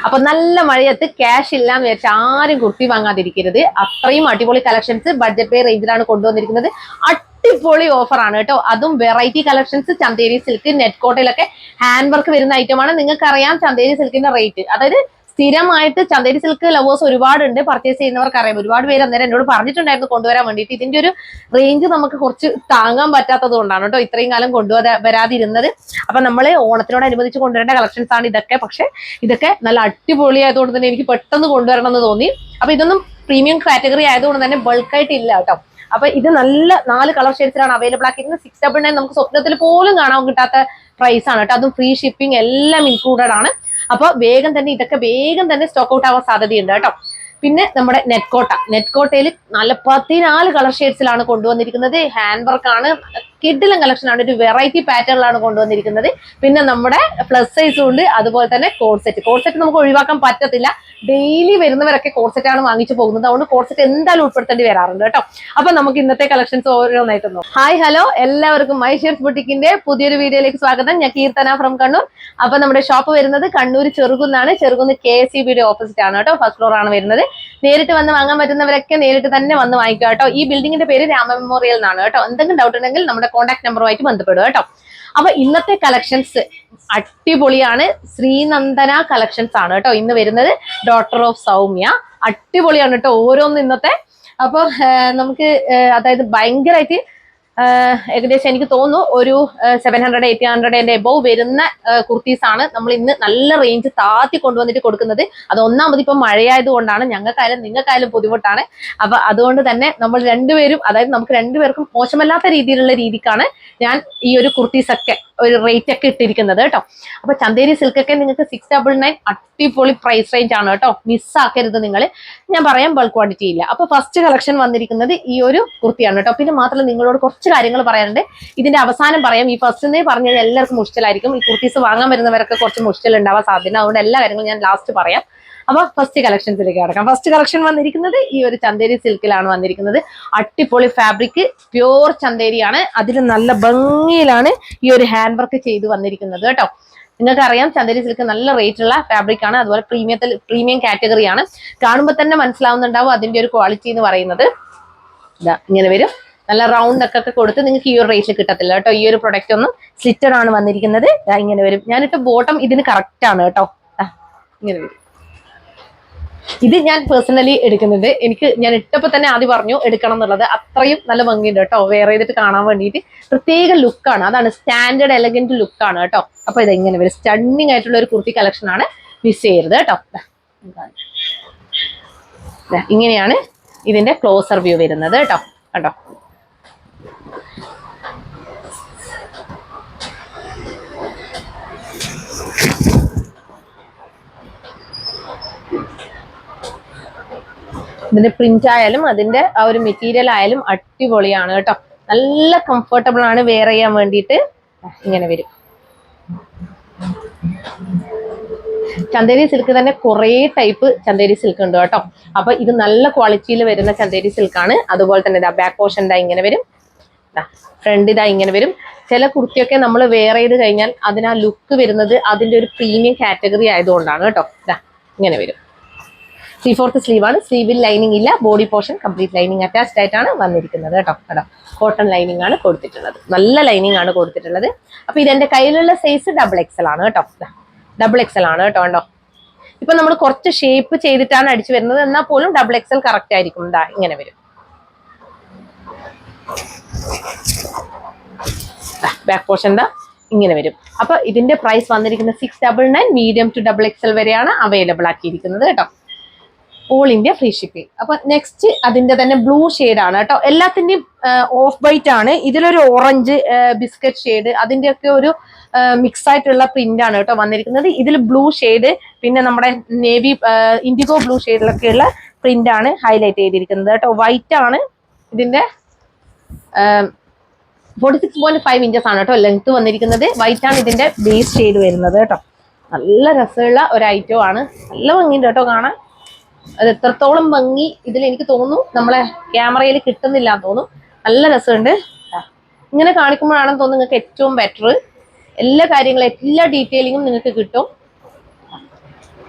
അപ്പൊ നല്ല മഴയത്ത് ക്യാഷ് ഇല്ലാന്ന് വെച്ചാൽ ആരും കുർത്തി വാങ്ങാതിരിക്കരുത്. അത്രയും അടിപൊളി കളക്ഷൻസ് ബഡ്ജറ്റ് പേ റേഞ്ചിലാണ് കൊണ്ടുവന്നിരിക്കുന്നത്. അടിപൊളി ഓഫർ ആണ് കേട്ടോ. അതും variety collections. Chanderi silk net കോട്ടയിലൊക്കെ ഹാൻഡ് വർക്ക് വരുന്ന ഐറ്റമാണ്. നിങ്ങൾക്കറിയാം ചന്തേരി സിൽക്കിന്റെ റേറ്റ്. അതായത് സ്ഥിരമായിട്ട് ചന്തേരി സിൽക്ക് ലവേഴ്സ് ഒരുപാടുണ്ട്, പർച്ചേസ് ചെയ്യുന്നവർക്ക് അറിയാം. ഒരുപാട് പേര് അന്നേരം എന്നോട് പറഞ്ഞിട്ടുണ്ടായിരുന്നു കൊണ്ടുവരാൻ വേണ്ടിയിട്ട്. ഇതിന്റെ ഒരു റേഞ്ച് നമുക്ക് കുറച്ച് താങ്ങാൻ പറ്റാത്തത് കൊണ്ടാണ് കേട്ടോ ഇത്രയും കാലം കൊണ്ടുവരാതിരുന്നത്. അപ്പൊ നമ്മൾ ഓണത്തിനോടനുബന്ധിച്ച് കൊണ്ടുവരേണ്ട കളക്ഷൻസ് ആണ് ഇതൊക്കെ. പക്ഷെ ഇതൊക്കെ നല്ല അടിപൊളിയായതുകൊണ്ട് തന്നെ എനിക്ക് പെട്ടെന്ന് കൊണ്ടുവരണം എന്ന് തോന്നി. അപ്പൊ ഇതൊന്നും പ്രീമിയം കാറ്റഗറി ആയതുകൊണ്ട് തന്നെ ബൾക്കായിട്ട് ഇല്ല കേട്ടോ. അപ്പൊ ഇത് നല്ല 4 കളർ ഷെയ്ഡ്സിലാണ് അവൈലബിൾ ആക്കിയിരുന്നത്. 699 നമുക്ക് സ്വപ്നത്തിൽ പോലും കാണാൻ കിട്ടാത്ത പ്രൈസ് ആണ് കേട്ടോ. അതും ഫ്രീ ഷിപ്പിംഗ് എല്ലാം ഇൻക്ലൂഡഡ് ആണ്. അപ്പൊ വേഗം തന്നെ ഇതൊക്കെ വേഗം തന്നെ സ്റ്റോക്ക് ഔട്ട് ആവാൻ സാധ്യതയുണ്ട് കേട്ടോ. പിന്നെ നമ്മുടെ നെറ്റ് കോട്ടയിൽ നല്ല 14 കളർ ഷെയ്ഡ്സിലാണ് കൊണ്ടുവന്നിരിക്കുന്നത്. ഹാൻഡ് വർക്ക് ആണ്, കിഡിലും കളക്ഷൻ ആണ്, ഒരു വെറൈറ്റി പാറ്റേണിലാണ് കൊണ്ടുവന്നിരിക്കുന്നത്. പിന്നെ നമ്മുടെ പ്ലസ് സൈസും ഉണ്ട്, അതുപോലെ തന്നെ കോഡ്സെറ്റ് നമുക്ക് ഒഴിവാക്കാൻ പറ്റത്തില്ല. ഡെയിലി വരുന്നവരൊക്കെ കോഡ്സെറ്റ് ആണ് വാങ്ങിച്ചു പോകുന്നത്. അതുകൊണ്ട് കോഡ്സെറ്റ് എന്തായാലും ഉൾപ്പെടുത്തേണ്ടി വരാറുണ്ട് കേട്ടോ. അപ്പൊ നമുക്ക് ഇന്നത്തെ കളക്ഷൻസ് ഓരോന്നായിട്ട് നോക്കാം. ഹായ് ഹലോ, എല്ലാവർക്കും മൈഷേർസ് ബുട്ടിക്കിന്റെ പുതിയൊരു വീഡിയോയിലേക്ക് സ്വാഗതം. ഞാൻ കീർത്തന ഫ്രം കണ്ണൂർ. അപ്പൊ നമ്മുടെ ഷോപ്പ് വരുന്നത് കണ്ണൂർ ചെറുകുന്നാണ്. ചെറുകുന്ന് KSEBയുടെ ഓപ്പോസിറ്റ് ആണ് കേട്ടോ. ഫസ്റ്റ് ഫ്ലോർ ആണ് വരുന്നത്. നേരിട്ട് വന്ന് വാങ്ങാൻ പറ്റുന്നവരൊക്കെ നേരിട്ട് തന്നെ വന്ന് വാങ്ങിക്കുക കേട്ടോ. ഈ ബിൽഡിങ്ങിന്റെ പേര് രാമ മെമ്മോറിയൽ എന്നാണ് കേട്ടോ. എന്തെങ്കിലും ഡൗട്ട് ഉണ്ടെങ്കിൽ നമ്മുടെ കോൺടാക്ട് നമ്പറുമായിട്ട് ബന്ധപ്പെടുക കേട്ടോ. അപ്പൊ ഇന്നത്തെ കളക്ഷൻസ് അടിപൊളിയാണ്. ശ്രീനന്ദന കളക്ഷൻസ് ആണ് കേട്ടോ ഇന്ന് വരുന്നത്. ഡോട്ടർ ഓഫ് സൗമ്യ അടിപൊളിയാണ് കേട്ടോ ഓരോന്നും ഇന്നത്തെ. അപ്പൊ നമുക്ക് അതായത് ഭയങ്കരമായിട്ട് ഏകദേശം എനിക്ക് തോന്നുന്നു ഒരു 700-800 എബോവ് വരുന്ന കുർത്തീസ് ആണ് നമ്മൾ ഇന്ന് നല്ല റേഞ്ച് താത്തി കൊണ്ടുവന്നിട്ട് കൊടുക്കുന്നത്. അത് ഒന്നാമത് ഇപ്പൊ മഴയായത് കൊണ്ടാണ്, ഞങ്ങൾക്കായാലും നിങ്ങൾക്കായാലും ബുദ്ധിമുട്ടാണ്. അപ്പൊ അതുകൊണ്ട് തന്നെ നമ്മൾ രണ്ടുപേരും, അതായത് നമുക്ക് രണ്ടുപേർക്കും മോശമല്ലാത്ത രീതിക്കാണ് ഞാൻ ഈ ഒരു കുർത്തീസ് ഒക്കെ ഒരു റേറ്റ് ഒക്കെ ഇട്ടിരിക്കുന്നത് കേട്ടോ. അപ്പൊ ചന്തേരി സിൽക്ക് ഒക്കെ നിങ്ങൾക്ക് 699 അടിപൊളി പ്രൈസ് റേഞ്ച് ആണ് കേട്ടോ. മിസ്സാക്കരുത് നിങ്ങൾ. ഞാൻ പറയാം ബൾക്ക് ക്വാണ്ടിറ്റി ഇല്ല. അപ്പൊ ഫസ്റ്റ് കളക്ഷൻ വന്നിരിക്കുന്നത് ഈ ഒരു കുർത്തിയാണ് കേട്ടോ. പിന്നെ മാത്രമല്ല നിങ്ങളോട് കുറച്ച് കാര്യങ്ങൾ പറയാനുണ്ട്. ഇതിന്റെ അവസാനം പറയാം. ഈ ഫസ്റ്റ് പറഞ്ഞാൽ എല്ലാവർക്കും മുഷ്ടിലായിരിക്കും. ഈ കുർത്തീസ് വാങ്ങാൻ വരുന്നവരൊക്കെ കുറച്ച് മുഷ്ടിൽ ഉണ്ടാവാൻ സാധ്യത. അതുകൊണ്ട് എല്ലാ കാര്യങ്ങളും ഞാൻ ലാസ്റ്റ് പറയാം. അപ്പൊ ഫസ്റ്റ് കളക്ഷൻസിലേക്ക് കിടക്കാം. ഫസ്റ്റ് കളക്ഷൻ വന്നിരിക്കുന്നത് ഈ ഒരു ചന്തേരി സിൽക്കിലാണ് വന്നിരിക്കുന്നത്. അടിപൊളി ഫാബ്രിക്, പ്യൂർ ചന്തേരിയാണ്. അതിൽ നല്ല ഭംഗിയിലാണ് ഈ ഒരു ഹാൻഡ് വർക്ക് ചെയ്ത് വന്നിരിക്കുന്നത് കേട്ടോ. നിങ്ങൾക്ക് അറിയാം ചന്തേരി സിൽക്ക് നല്ല റേറ്റ് ഉള്ള ഫാബ്രിക് ആണ്. അതുപോലെ പ്രീമിയം കാറ്റഗറിയാണ്. കാണുമ്പോൾ തന്നെ മനസ്സിലാവുന്നുണ്ടാവും അതിന്റെ ഒരു ക്വാളിറ്റി എന്ന് പറയുന്നത്. ഇതാ ഇങ്ങനെ വരും. നല്ല റൗണ്ട് ഒക്കെ കൊടുത്ത് നിങ്ങൾക്ക് ഈ ഒരു റേറ്റിൽ കിട്ടത്തില്ല കേട്ടോ. ഈ ഒരു പ്രൊഡക്റ്റ് ഒന്നും സ്ലിറ്റഡ് ആണ് വന്നിരിക്കുന്നത്. ഇങ്ങനെ വരും. ഞാനിട്ട് ബോട്ടം ഇതിന് കറക്റ്റ് ആണ് കേട്ടോ. ഇങ്ങനെ വരും. ഇത് ഞാൻ പേഴ്സണലി എടുക്കുന്നുണ്ട്. ഞാൻ ഇട്ടപ്പോൾ തന്നെ ആദ്യം പറഞ്ഞു എടുക്കണം എന്നുള്ളത്. അത്രയും നല്ല ഭംഗിയുണ്ട് കേട്ടോ. വെയർ ചെയ്തിട്ട് കാണാൻ വേണ്ടിയിട്ട് പ്രത്യേക ലുക്കാണ്. അതാണ് സ്റ്റാൻഡേർഡ് എലഗന്റ് ലുക്കാണ് കേട്ടോ. അപ്പൊ ഇത് ഇങ്ങനെ വരും. സ്റ്റണ്ണിങ് ആയിട്ടുള്ള ഒരു കുർത്തി കളക്ഷൻ ആണ്. മിസ് ചെയ്യരുത് കേട്ടോ. ഇങ്ങനെയാണ് ഇതിന്റെ ക്ലോസർ വ്യൂ വരുന്നത് കേട്ടോ. കേട്ടോ ഇതിന്റെ പ്രിന്റ് ആയാലും അതിന്റെ ആ ഒരു മെറ്റീരിയൽ ആയാലും അടിപൊളിയാണ് കേട്ടോ. നല്ല കംഫർട്ടബിൾ ആണ് വെയർ ചെയ്യാൻ വേണ്ടിയിട്ട്. ഇങ്ങനെ വരും. ചന്തേരി സിൽക്ക് തന്നെ കുറെ ടൈപ്പ് ചന്തേരി സിൽക്ക് ഉണ്ട് കേട്ടോ. അപ്പൊ ഇത് നല്ല ക്വാളിറ്റിയിൽ വരുന്ന ചന്തേരി സിൽക്കാണ്. അതുപോലെ തന്നെ ഇതാ ബാക്ക് പോർഷൻ ഇതാ ഇങ്ങനെ വരും. ഫ്രണ്ട് ഇതാ ഇങ്ങനെ വരും. ചില കുർത്തിയൊക്കെ നമ്മൾ വെയർ ചെയ്ത് കഴിഞ്ഞാൽ അതിന് ആ ലുക്ക് വരുന്നത് അതിന്റെ ഒരു പ്രീമിയം കാറ്റഗറി ആയതുകൊണ്ടാണ് കേട്ടോ. ഇതാ ഇങ്ങനെ വരും. 3/4 സ്ലീവ് ആണ്. സ്ലീവിൽ ലൈനിങ് ഇല്ല. Body portion complete lining attached ആയിട്ടാണ് വന്നിരിക്കുന്നത് കേട്ടോ. കേട്ടോ കോട്ടൺ ലൈനിങ് ആണ് കൊടുത്തിട്ടുള്ളത്. നല്ല ലൈനിങ് ആണ് കൊടുത്തിട്ടുള്ളത്. അപ്പൊ ഇതെന്റെ കയ്യിലുള്ള സൈസ് XXL ആണ് കേട്ടോ. XXL ആണ് കേട്ടോ. കണ്ടോ ഇപ്പൊ നമ്മൾ കുറച്ച് ഷേപ്പ് ചെയ്തിട്ടാണ് അടിച്ചു വരുന്നത്. എന്നാൽ പോലും XXL കറക്റ്റ് ആയിരിക്കും. ഇതാ ഇങ്ങനെ വരും. ബാക്ക് പോർഷൻ എന്താ ഇങ്ങനെ വരും. അപ്പൊ ഇതിന്റെ പ്രൈസ് വന്നിരിക്കുന്നത് 699. മീഡിയം ടു XXL വരെയാണ് അവൈലബിൾ ആക്കിയിരിക്കുന്നത് കേട്ടോ. All India free shipping. അപ്പൊ നെക്സ്റ്റ് അതിന്റെ തന്നെ ബ്ലൂ ഷെയ്ഡ് ആണ് കേട്ടോ. എല്ലാത്തിന്റെയും ഓഫ് വൈറ്റ് ആണ്. ഇതിലൊരു ഓറഞ്ച് ബിസ്ക്കറ്റ് ഷെയ്ഡ് അതിന്റെ ഒക്കെ ഒരു മിക്സ് ആയിട്ടുള്ള പ്രിന്റ് ആണ് കേട്ടോ വന്നിരിക്കുന്നത്. ഇതിൽ ബ്ലൂ ഷെയ്ഡ് പിന്നെ നമ്മുടെ നേവി ഇൻഡിഗോ ബ്ലൂ ഷെയ്ഡിലൊക്കെയുള്ള പ്രിന്റ് ആണ് ഹൈലൈറ്റ് ചെയ്തിരിക്കുന്നത് കേട്ടോ. വൈറ്റ് ആണ് ഇതിന്റെ 46.5 ഇഞ്ചസ് ആണ് കേട്ടോ ലെങ്ത് വന്നിരിക്കുന്നത്. വൈറ്റ് ആണ് ഇതിന്റെ ബേസ് ഷെയ്ഡ് വരുന്നത് കേട്ടോ. നല്ല രസമുള്ള ഒരു ഐറ്റം ആണ്. നല്ല ഭംഗിയുണ്ട് കേട്ടോ കാണാൻ. അത് എത്രത്തോളം ഭംഗി ഇതിൽ എനിക്ക് തോന്നുന്നു നമ്മളെ ക്യാമറയിൽ കിട്ടുന്നില്ല എന്ന് തോന്നുന്നു. നല്ല രസമുണ്ട്. ഇങ്ങനെ കാണിക്കുമ്പോഴാണെന്ന് തോന്നുന്നു നിങ്ങൾക്ക് ഏറ്റവും ബെറ്റർ. എല്ലാ കാര്യങ്ങളും എല്ലാ ഡീറ്റെയിലിങ്ങും നിങ്ങൾക്ക് കിട്ടും.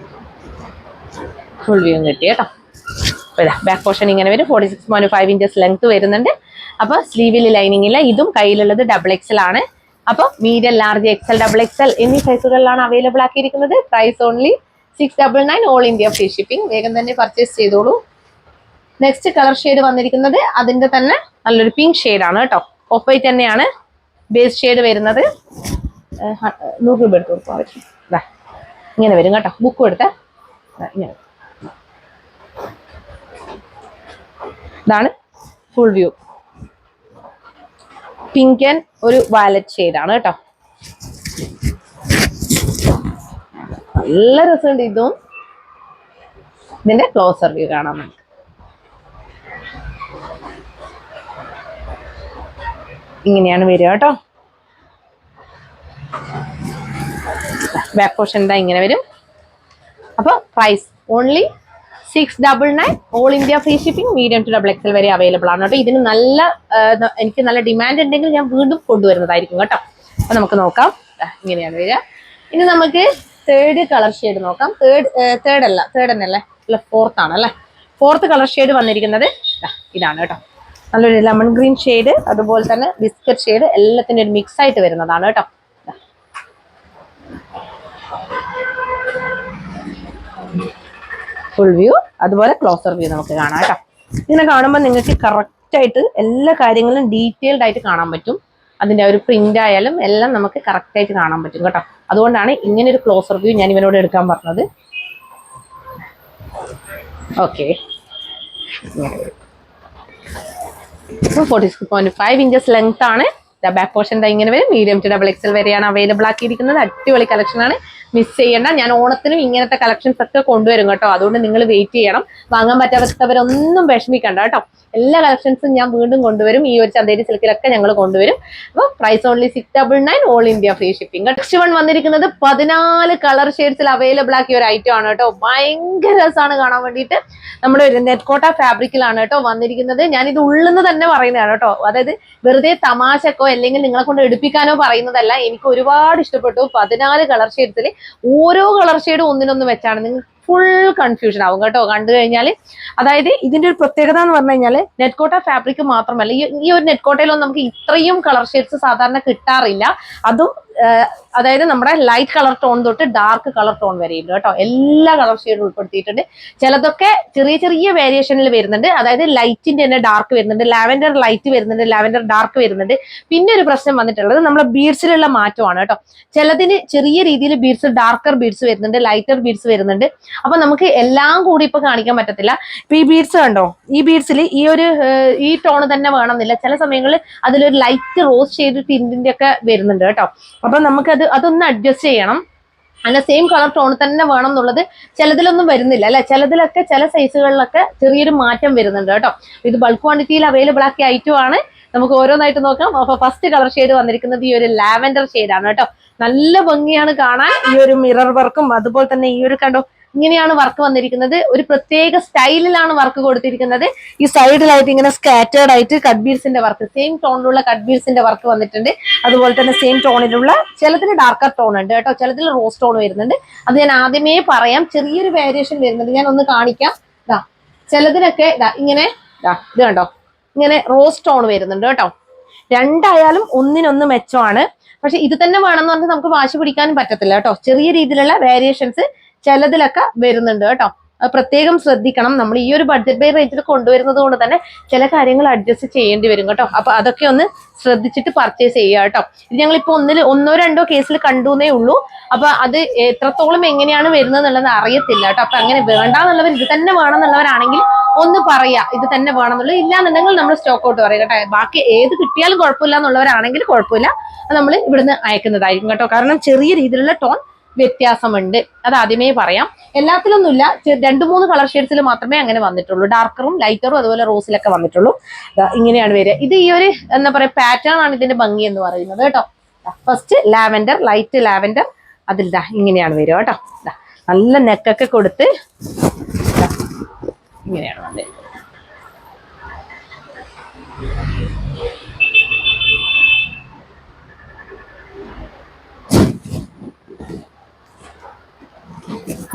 ഫുൾ വ്യൂ കിട്ടി കേട്ടോ. ബാക്ക് പോർഷൻ ഇങ്ങനെ വരും. 46.5 ഇഞ്ചസ് ലെങ്ത് വരുന്നുണ്ട്. അപ്പൊ സ്ലീവിൽ ലൈനിങ് ഇല്ല. ഇതും കയ്യിലുള്ളത് XXL ആണ്. അപ്പൊ മീഡിയം, ലാർജ്, XL, XXL എന്നീ സൈസുകളിലാണ് അവൈലബിൾ ആക്കിയിരിക്കുന്നത്. Price only 699, all India free shipping. വേഗം തന്നെ പർച്ചേസ് ചെയ്തോളൂ. നെക്സ്റ്റ് കളർ ഷെയ്ഡ് വന്നിരിക്കുന്നത് അതിന്റെ തന്നെ നല്ലൊരു പിങ്ക് ഷെയ്ഡാണ് കേട്ടോ. ഓഫ് വൈറ്റ് തന്നെയാണ് ബേസ് ഷെയ്ഡ് വരുന്നത്. 100 രൂപ എടുത്ത് കൊടുക്കും. ഇങ്ങനെ വരും കേട്ടോ. ബുക്ക് എടുത്ത് ഇങ്ങനെ. ഇതാണ് ഫുൾ വ്യൂ. പിങ്ക് ആൻഡ് ഒരു വയലറ്റ് ഷെയ്ഡാണ് കേട്ടോ. നല്ല രസമുണ്ട്. ഇതും ഇതിന്റെ ക്ലോസർ വ്യൂ കാണാൻ നമുക്ക്. ഇങ്ങനെയാണ് വരിക കേട്ടോ. ബാക്ക് പോർഷൻ എന്താ ഇങ്ങനെ വരും. അപ്പൊ price only 699, all India free shipping. Medium to XXL വരെ അവൈലബിൾ ആണ് കേട്ടോ. ഇതിന് എനിക്ക് നല്ല ഡിമാൻഡ് ഉണ്ടെങ്കിൽ ഞാൻ വീണ്ടും കൊണ്ടുവരുന്നതായിരിക്കും കേട്ടോ. അപ്പൊ നമുക്ക് നോക്കാം. ഇങ്ങനെയാണ് വരിക. ഇനി നമുക്ക് തേർഡ് കളർ ഷെയ്ഡ് നോക്കാം. തേർഡ് തന്നെയല്ലേ, അല്ല ഫോർത്ത് ആണല്ലേ. ഫോർത്ത് കളർ ഷെയ്ഡ് വന്നിരിക്കുന്നത് ഇതാണ് കേട്ടോ. നല്ലൊരു ലെമൺ ഗ്രീൻ ഷെയ്ഡ്, അതുപോലെ തന്നെ ബിസ്ക്കറ്റ് ഷെയ്ഡ്, എല്ലാത്തിന്റെ ഒരു മിക്സ് ആയിട്ട് വരുന്നതാണ് കേട്ടോ. ഫുൾ വ്യൂ, അതുപോലെ ക്ലോസർ വ്യൂ നമുക്ക് കാണാം കേട്ടോ. ഇങ്ങനെ കാണുമ്പോൾ നിങ്ങൾക്ക് കറക്റ്റ് ആയിട്ട് എല്ലാ കാര്യങ്ങളും ഡീറ്റെയിൽഡ് ആയിട്ട് കാണാൻ പറ്റും. അതിന്റെ ഒരു പ്രിന്റ് ആയാലും എല്ലാം നമുക്ക് കറക്റ്റ് ആയിട്ട് കാണാൻ പറ്റും കേട്ടോ. അതുകൊണ്ടാണ് ഇങ്ങനെ ഒരു ക്ലോസർ വ്യൂ ഞാൻ ഇവനോട് എടുക്കാൻ പറഞ്ഞത്. ഓക്കെ, 46.5 ഇഞ്ചസ് ലെങ്ത് ആണ്. ബാക്ക് പോർഷൻ ഇങ്ങനെ വരും. മീഡിയം ടു XXL വരെയാണ് അവൈലബിൾ ആക്കിയിരിക്കുന്നത്. അടിപൊളി കളക്ഷൻ ആണ്, മിസ് ചെയ്യേണ്ട. ഞാൻ ഓണത്തിനും ഇങ്ങനത്തെ കളക്ഷൻസ് ഒക്കെ കൊണ്ടുവരും കേട്ടോ. അതുകൊണ്ട് നിങ്ങൾ വെയിറ്റ് ചെയ്യണം. വാങ്ങാൻ പറ്റാത്തവരൊന്നും വിഷമിക്കണ്ട കേട്ടോ. എല്ലാ കളക്ഷൻസും ഞാൻ വീണ്ടും കൊണ്ടുവരും. ഈ ഒരു ചന്തേരി സിൽക്കിലൊക്കെ ഞങ്ങൾ കൊണ്ടുവരും. അപ്പോൾ price only 699, all India free shipping. Next one വന്നിരിക്കുന്നത് 14 കളർ ഷെയ്ഡ്സിൽ അവൈലബിൾ ആക്കിയ ഒരു ഐറ്റം ആണ് കേട്ടോ. ഭയങ്കര രസമാണ് കാണാൻ വേണ്ടിയിട്ട്. നമ്മുടെ ഒരു നെറ്റ്കോട്ട ഫാബ്രിക്കിലാണ് കേട്ടോ വന്നിരിക്കുന്നത്. ഞാനിത് ഉള്ളെന്ന് തന്നെ പറയുന്നതാണ് കേട്ടോ. അതായത് വെറുതെ തമാശക്കോ അല്ലെങ്കിൽ നിങ്ങളെ കൊണ്ട് എടുപ്പിക്കാനോ പറയുന്നതല്ല. എനിക്ക് ഒരുപാട് ഇഷ്ടപ്പെട്ടു. 14 കളർ ഷെയ്ഡ്സിൽ ഓരോ കളർ ഷെയ്ഡും ഒന്നിനൊന്ന് വെച്ചാണ്. നിങ്ങൾ ഫുൾ കൺഫ്യൂഷൻ ആവും കേട്ടോ കണ്ടു കഴിഞ്ഞാൽ. അതായത് ഇതിന്റെ ഒരു പ്രത്യേകത എന്ന് പറഞ്ഞു കഴിഞ്ഞാൽ നെറ്റ്കോട്ട ഫാബ്രിക് മാത്രമല്ല, ഈ ഒരു നെറ്റ്കോട്ടയിലൊന്നും നമുക്ക് ഇത്രയും കളർ ഷെയ്ഡ്സ് സാധാരണ കിട്ടാറില്ല. അതും അതായത് നമ്മുടെ ലൈറ്റ് കളർ ടോൺ തൊട്ട് ഡാർക്ക് കളർ ടോൺ വരെയുണ്ട് കേട്ടോ. എല്ലാ കളർ ഷെയ്ഡും ഉൾപ്പെടുത്തിയിട്ടുണ്ട്. ചിലതൊക്കെ ചെറിയ ചെറിയ വേരിയേഷനിൽ വരുന്നുണ്ട്. അതായത് ലൈറ്റിന്റെ തന്നെ ഡാർക്ക് വരുന്നുണ്ട്, ലാവൻഡർ ലൈറ്റ് വരുന്നുണ്ട്, ലാവൻഡർ ഡാർക്ക് വരുന്നുണ്ട്. പിന്നെ ഒരു പ്രശ്നം വന്നിട്ടുള്ളത് നമ്മുടെ ബീഡ്സിലുള്ള മാറ്റമാണ് കേട്ടോ. ചിലതിന് ചെറിയ രീതിയിൽ ബീഡ്സ്, ഡാർക്കർ ബീഡ്സ് വരുന്നുണ്ട്, ലൈറ്റർ ബീഡ്സ് വരുന്നുണ്ട്. അപ്പൊ നമുക്ക് എല്ലാം കൂടി ഇപ്പൊ കാണിക്കാൻ പറ്റത്തില്ല. ഇപ്പൊ ഈ ബീഡ്സ് കണ്ടോ, ഈ ബീഡ്സിൽ ഈ ടോൺ തന്നെ വേണമെന്നില്ല. ചില സമയങ്ങളിൽ അതിലൊരു ലൈറ്റ് റോസ് ഷെയ്ഡ് ടിന്റിന്റെ ഒക്കെ വരുന്നുണ്ട് കേട്ടോ. അപ്പൊ നമുക്ക് അതൊന്ന് അഡ്ജസ്റ്റ് ചെയ്യണം. അങ്ങനെ സെയിം കളർ ടോൺ തന്നെ വേണം എന്നുള്ളത് ചിലതിലൊന്നും വരുന്നില്ല അല്ലെ. ചിലതിലൊക്കെ ചില സൈസുകളിലൊക്കെ ചെറിയൊരു മാറ്റം വരുന്നുണ്ട് കേട്ടോ. ഇത് ബൾക്ക് ക്വാണ്ടിറ്റിയിൽ അവൈലബിൾ ആക്കിയ ഐറ്റം ആണ്. നമുക്ക് ഓരോന്നായിട്ട് നോക്കാം. അപ്പൊ ഫസ്റ്റ് കളർ ഷെയ്ഡ് വന്നിരിക്കുന്നത് ഈ ഒരു ലാവൻഡർ ഷെയ്ഡാണ് കേട്ടോ. നല്ല ഭംഗിയാണ് കാണാൻ. ഈ ഒരു മിറർ വർക്കും അതുപോലെ തന്നെ ഈ ഒരു കണ്ടോ ഇങ്ങനെയാണ് വർക്ക് വന്നിരിക്കുന്നത്. ഒരു പ്രത്യേക സ്റ്റൈലിലാണ് വർക്ക് കൊടുത്തിരിക്കുന്നത്. ഈ സൈഡിലായിട്ട് ഇങ്ങനെ സ്കാറ്റേർഡ് ആയിട്ട് കട്ട് ബീഡ്സിന്റെ വർക്ക്, സെയിം ടോണിലുള്ള കട്ട് ബീഡ്സിന്റെ വർക്ക് വന്നിട്ടുണ്ട്. അതുപോലെ തന്നെ സെയിം ടോണിലുള്ള ചിലതിന് ഡാർക്കർ ടോൺ ഉണ്ട് കേട്ടോ, ചിലതിൽ റോസ് ടോൺ വരുന്നുണ്ട്. അത് ഞാൻ ആദ്യമേ പറയാം, ചെറിയൊരു വേരിയേഷൻ വരുന്നുണ്ട്. ഞാൻ ഒന്ന് കാണിക്കാം. ചിലതിനൊക്കെ ഇങ്ങനെ ഇത് കണ്ടോ, ഇങ്ങനെ റോസ് ടോൺ വരുന്നുണ്ട് കേട്ടോ. രണ്ടായാലും ഒന്നിനൊന്ന് മെച്ചമാണ്. പക്ഷെ ഇത് തന്നെ വേണമെന്ന് പറഞ്ഞാൽ നമുക്ക് വാശി പിടിക്കാനും പറ്റത്തില്ല കേട്ടോ. ചെറിയ രീതിയിലുള്ള വേരിയേഷൻസ് ചിലതിലൊക്കെ വരുന്നുണ്ട് കേട്ടോ. അത് പ്രത്യേകം ശ്രദ്ധിക്കണം. നമ്മൾ ഈ ഒരു ബഡ്ജറ്റ് ബൈ റേഞ്ചിൽ കൊണ്ടുവരുന്നത് കൊണ്ട് തന്നെ ചില കാര്യങ്ങൾ അഡ്ജസ്റ്റ് ചെയ്യേണ്ടി വരും കേട്ടോ. അപ്പൊ അതൊക്കെ ഒന്ന് ശ്രദ്ധിച്ചിട്ട് പർച്ചേസ് ചെയ്യുക കേട്ടോ. ഇത് ഞങ്ങളിപ്പോ ഒന്നോ രണ്ടോ കേസിൽ കണ്ടുവന്നേ ഉള്ളൂ. അപ്പൊ അത് എത്രത്തോളം എങ്ങനെയാണ് വരുന്നത് എന്നുള്ളത് അറിയത്തില്ല കേട്ടോ. അപ്പൊ അങ്ങനെ വേണ്ടാന്നുള്ളവർ, ഇത് തന്നെ വേണമെന്നുള്ളവരാണെങ്കിൽ ഒന്ന് പറയാ ഇത് തന്നെ വേണമെന്നുള്ളത്. ഇല്ലാന്നുണ്ടെങ്കിൽ നമ്മൾ സ്റ്റോക്ക് ഔട്ട് പറയും കേട്ടോ. ബാക്കി ഏത് കിട്ടിയാലും കുഴപ്പമില്ല എന്നുള്ളവരാണെങ്കിൽ കുഴപ്പമില്ല, നമ്മൾ ഇവിടുന്ന് അയക്കുന്നതായിരിക്കും കേട്ടോ. കാരണം ചെറിയ രീതിയിലുള്ള ടോൺ വ്യത്യാസമുണ്ട്, അത് ആദ്യമേ പറയാം. എല്ലാത്തിലൊന്നുമില്ല, 2-3 കളർ ഷെയ്ഡ്സിൽ മാത്രമേ അങ്ങനെ വന്നിട്ടുള്ളൂ. ഡാർക്കറും ലൈറ്ററും അതുപോലെ റോസിലൊക്കെ വന്നിട്ടുള്ളൂ. ഇങ്ങനെയാണ് വരിക. ഇത് ഈ ഒരു എന്താ പറയാ പാറ്റേൺ ആണ് ഇതിന്റെ ഭംഗി എന്ന് പറയുന്നത് കേട്ടോ. ഫസ്റ്റ് ലാവൻഡർ, ലൈറ്റ് ലാവൻഡർ, അതിൽ ഇങ്ങനെയാണ് വരിക കേട്ടോ. നല്ല നെക്കൊക്കെ കൊടുത്ത് ഇങ്ങനെയാണ് വന്നത്.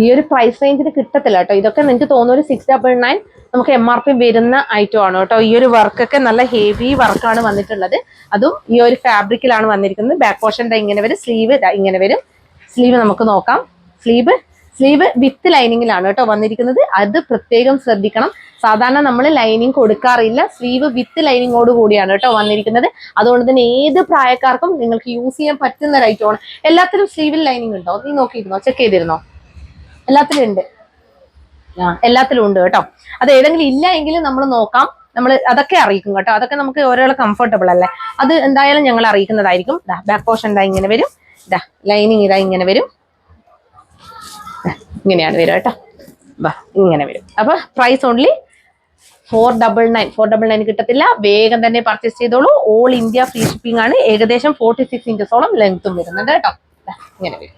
ഈ ഒരു പ്രൈസ് റേഞ്ചിന് കിട്ടത്തില്ല കേട്ടോ. ഇതൊക്കെ നിങ്ങൾക്ക് തോന്നുന്ന ഒരു 699 നമുക്ക് MRP വരുന്ന ഐറ്റം ആണ് കേട്ടോ. ഈ ഒരു വർക്കൊക്കെ നല്ല ഹെവി വർക്കാണ് വന്നിട്ടുള്ളത്. അതും ഈ ഒരു ഫാബ്രിക്കിലാണ് വന്നിരിക്കുന്നത്. ബാക്ക് പോർഷൻ ഇങ്ങനെ വരും, സ്ലീവ് ഇങ്ങനെ വരും. സ്ലീവ് നമുക്ക് നോക്കാം. സ്ലീവ് വിത്ത് ലൈനിങ്ങിലാണ് കേട്ടോ വന്നിരിക്കുന്നത്. അത് പ്രത്യേകം ശ്രദ്ധിക്കണം. സാധാരണ നമ്മൾ ലൈനിങ് കൊടുക്കാറില്ല, സ്ലീവ് വിത്ത് ലൈനിങ്ങോട് കൂടിയാണ് കേട്ടോ വന്നിരിക്കുന്നത്. അതുകൊണ്ട് തന്നെ ഏത് പ്രായക്കാർക്കും നിങ്ങൾക്ക് യൂസ് ചെയ്യാൻ പറ്റുന്ന ഒരു ഐറ്റമാണ്. എല്ലാത്തിലും സ്ലീവിൽ ലൈനിങ് ഉണ്ടോ? നീ നോക്കിയിരുന്നോ? ചെക്ക് ചെയ്തിരുന്നോ? എല്ലാത്തിലും ഉണ്ട്. എല്ലാത്തിലും ഉണ്ട് കേട്ടോ. അത് ഏതെങ്കിലും ഇല്ല എങ്കിലും നമ്മൾ നോക്കാം, നമ്മൾ അതൊക്കെ അറിയിക്കും കേട്ടോ. അതൊക്കെ നമുക്ക് ഓരോ കംഫർട്ടബിൾ അല്ലേ, അത് എന്തായാലും ഞങ്ങൾ അറിയിക്കുന്നതായിരിക്കും. ബാക്ക് പോർഷൻ ഇങ്ങനെ വരും, ലൈനിങ് ഇങ്ങനെ വരും, ഇങ്ങനെയാണ് വരും കേട്ടോ. ഇങ്ങനെ വരും. അപ്പൊ പ്രൈസ് ഓൺലി 499. 499 കിട്ടത്തില്ല, വേഗം തന്നെ പർച്ചേസ് ചെയ്തോളൂ. ഓൾ ഇന്ത്യ ഫ്രീ ഷിപ്പിംഗ് ആണ്. ഏകദേശം 46 ഇഞ്ചസോളം ലെങ്ത്തും വരുന്നുണ്ട് കേട്ടോ. ഇങ്ങനെ വരും.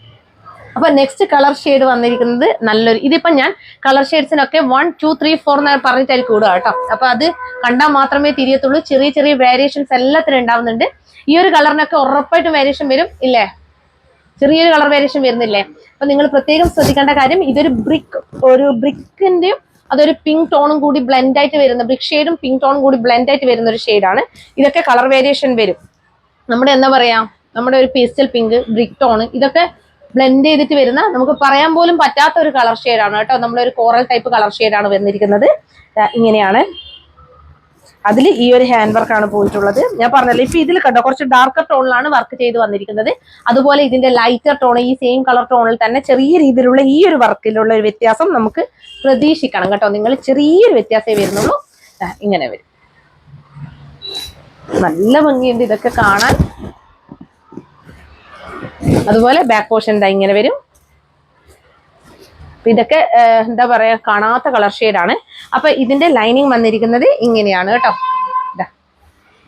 അപ്പൊ നെക്സ്റ്റ് കളർ ഷെയ്ഡ് വന്നിരിക്കുന്നത് നല്ലൊരു, ഇതിപ്പോ ഞാൻ കളർ ഷെയ്ഡ്സിനൊക്കെ 1, 2, 3, 4 എന്ന് പറഞ്ഞിട്ടായിരിക്കും കൂടുക കേട്ടോ. അപ്പൊ അത് കണ്ടാൽ മാത്രമേ തിരിയത്തുള്ളൂ. ചെറിയ ചെറിയ വേരിയേഷൻസ് എല്ലാത്തിനും ഉണ്ടാവുന്നുണ്ട്. ഈ ഒരു കളറിനൊക്കെ ഉറപ്പായിട്ടും വേരിയേഷൻ വരും ഇല്ലേ? ചെറിയൊരു കളർ വേരിയേഷൻ വരുന്നില്ലേ? അപ്പൊ നിങ്ങൾ പ്രത്യേകം ശ്രദ്ധിക്കേണ്ട കാര്യം, ഇതൊരു ബ്രിക്കിന്റെയും അതൊരു പിങ്ക് ടോണും കൂടി ബ്ലെൻഡ് ആയിട്ട് വരുന്ന, ബ്രിക്ക് ഷെയ്ഡും പിങ്ക് ടോണും കൂടി ബ്ലെൻഡ് ആയിട്ട് വരുന്ന ഒരു ഷെയ്ഡാണ്. ഇതൊക്കെ കളർ വേരിയേഷൻ വരും. നമ്മുടെ എന്താ പറയാ, നമ്മുടെ ഒരു പേസ്റ്റൽ പിങ്ക്, ബ്രിക്ക് ടോണ്, ഇതൊക്കെ ബ്ലെൻഡ് ചെയ്തിട്ട് വരുന്ന, നമുക്ക് പറയാൻ പോലും പറ്റാത്ത ഒരു കളർ ഷെയ്ഡാണ് കേട്ടോ. നമ്മളൊരു കോറൽ ടൈപ്പ് കളർ ഷെയ്ഡാണ് വന്നിരിക്കുന്നത്. ഇങ്ങനെയാണ്. അതിൽ ഈ ഒരു ഹാൻഡ് വർക്കാണ് പോയിട്ടുള്ളത്. ഞാൻ പറഞ്ഞല്ലോ, ഇപ്പൊ ഇതിൽ കണ്ടോ കുറച്ച് ഡാർക്കർ ടോണിലാണ് വർക്ക് ചെയ്ത് വന്നിരിക്കുന്നത്. അതുപോലെ ഇതിന്റെ ലൈറ്റർ ടോൺ, ഈ സെയിം കളർ ടോണിൽ തന്നെ ചെറിയ രീതിയിലുള്ള ഈ ഒരു വർക്കിലുള്ള ഒരു വ്യത്യാസം നമുക്ക് പ്രതീക്ഷിക്കണം കേട്ടോ. നിങ്ങൾ ചെറിയൊരു വ്യത്യാസമേ വരുന്നുള്ളൂ. ഇങ്ങനെ വരും. നല്ല ഭംഗിയുണ്ട് ഇതൊക്കെ കാണാൻ. അതുപോലെ ബാക്ക് പോർഷൻ ഇങ്ങനെ വരും. ഇതൊക്കെ എന്താ പറയാ, കാണാത്ത കളർ ഷെയ്ഡാണ്. അപ്പൊ ഇതിന്റെ ലൈനിങ് വന്നിരിക്കുന്നത് ഇങ്ങനെയാണ് കേട്ടോ.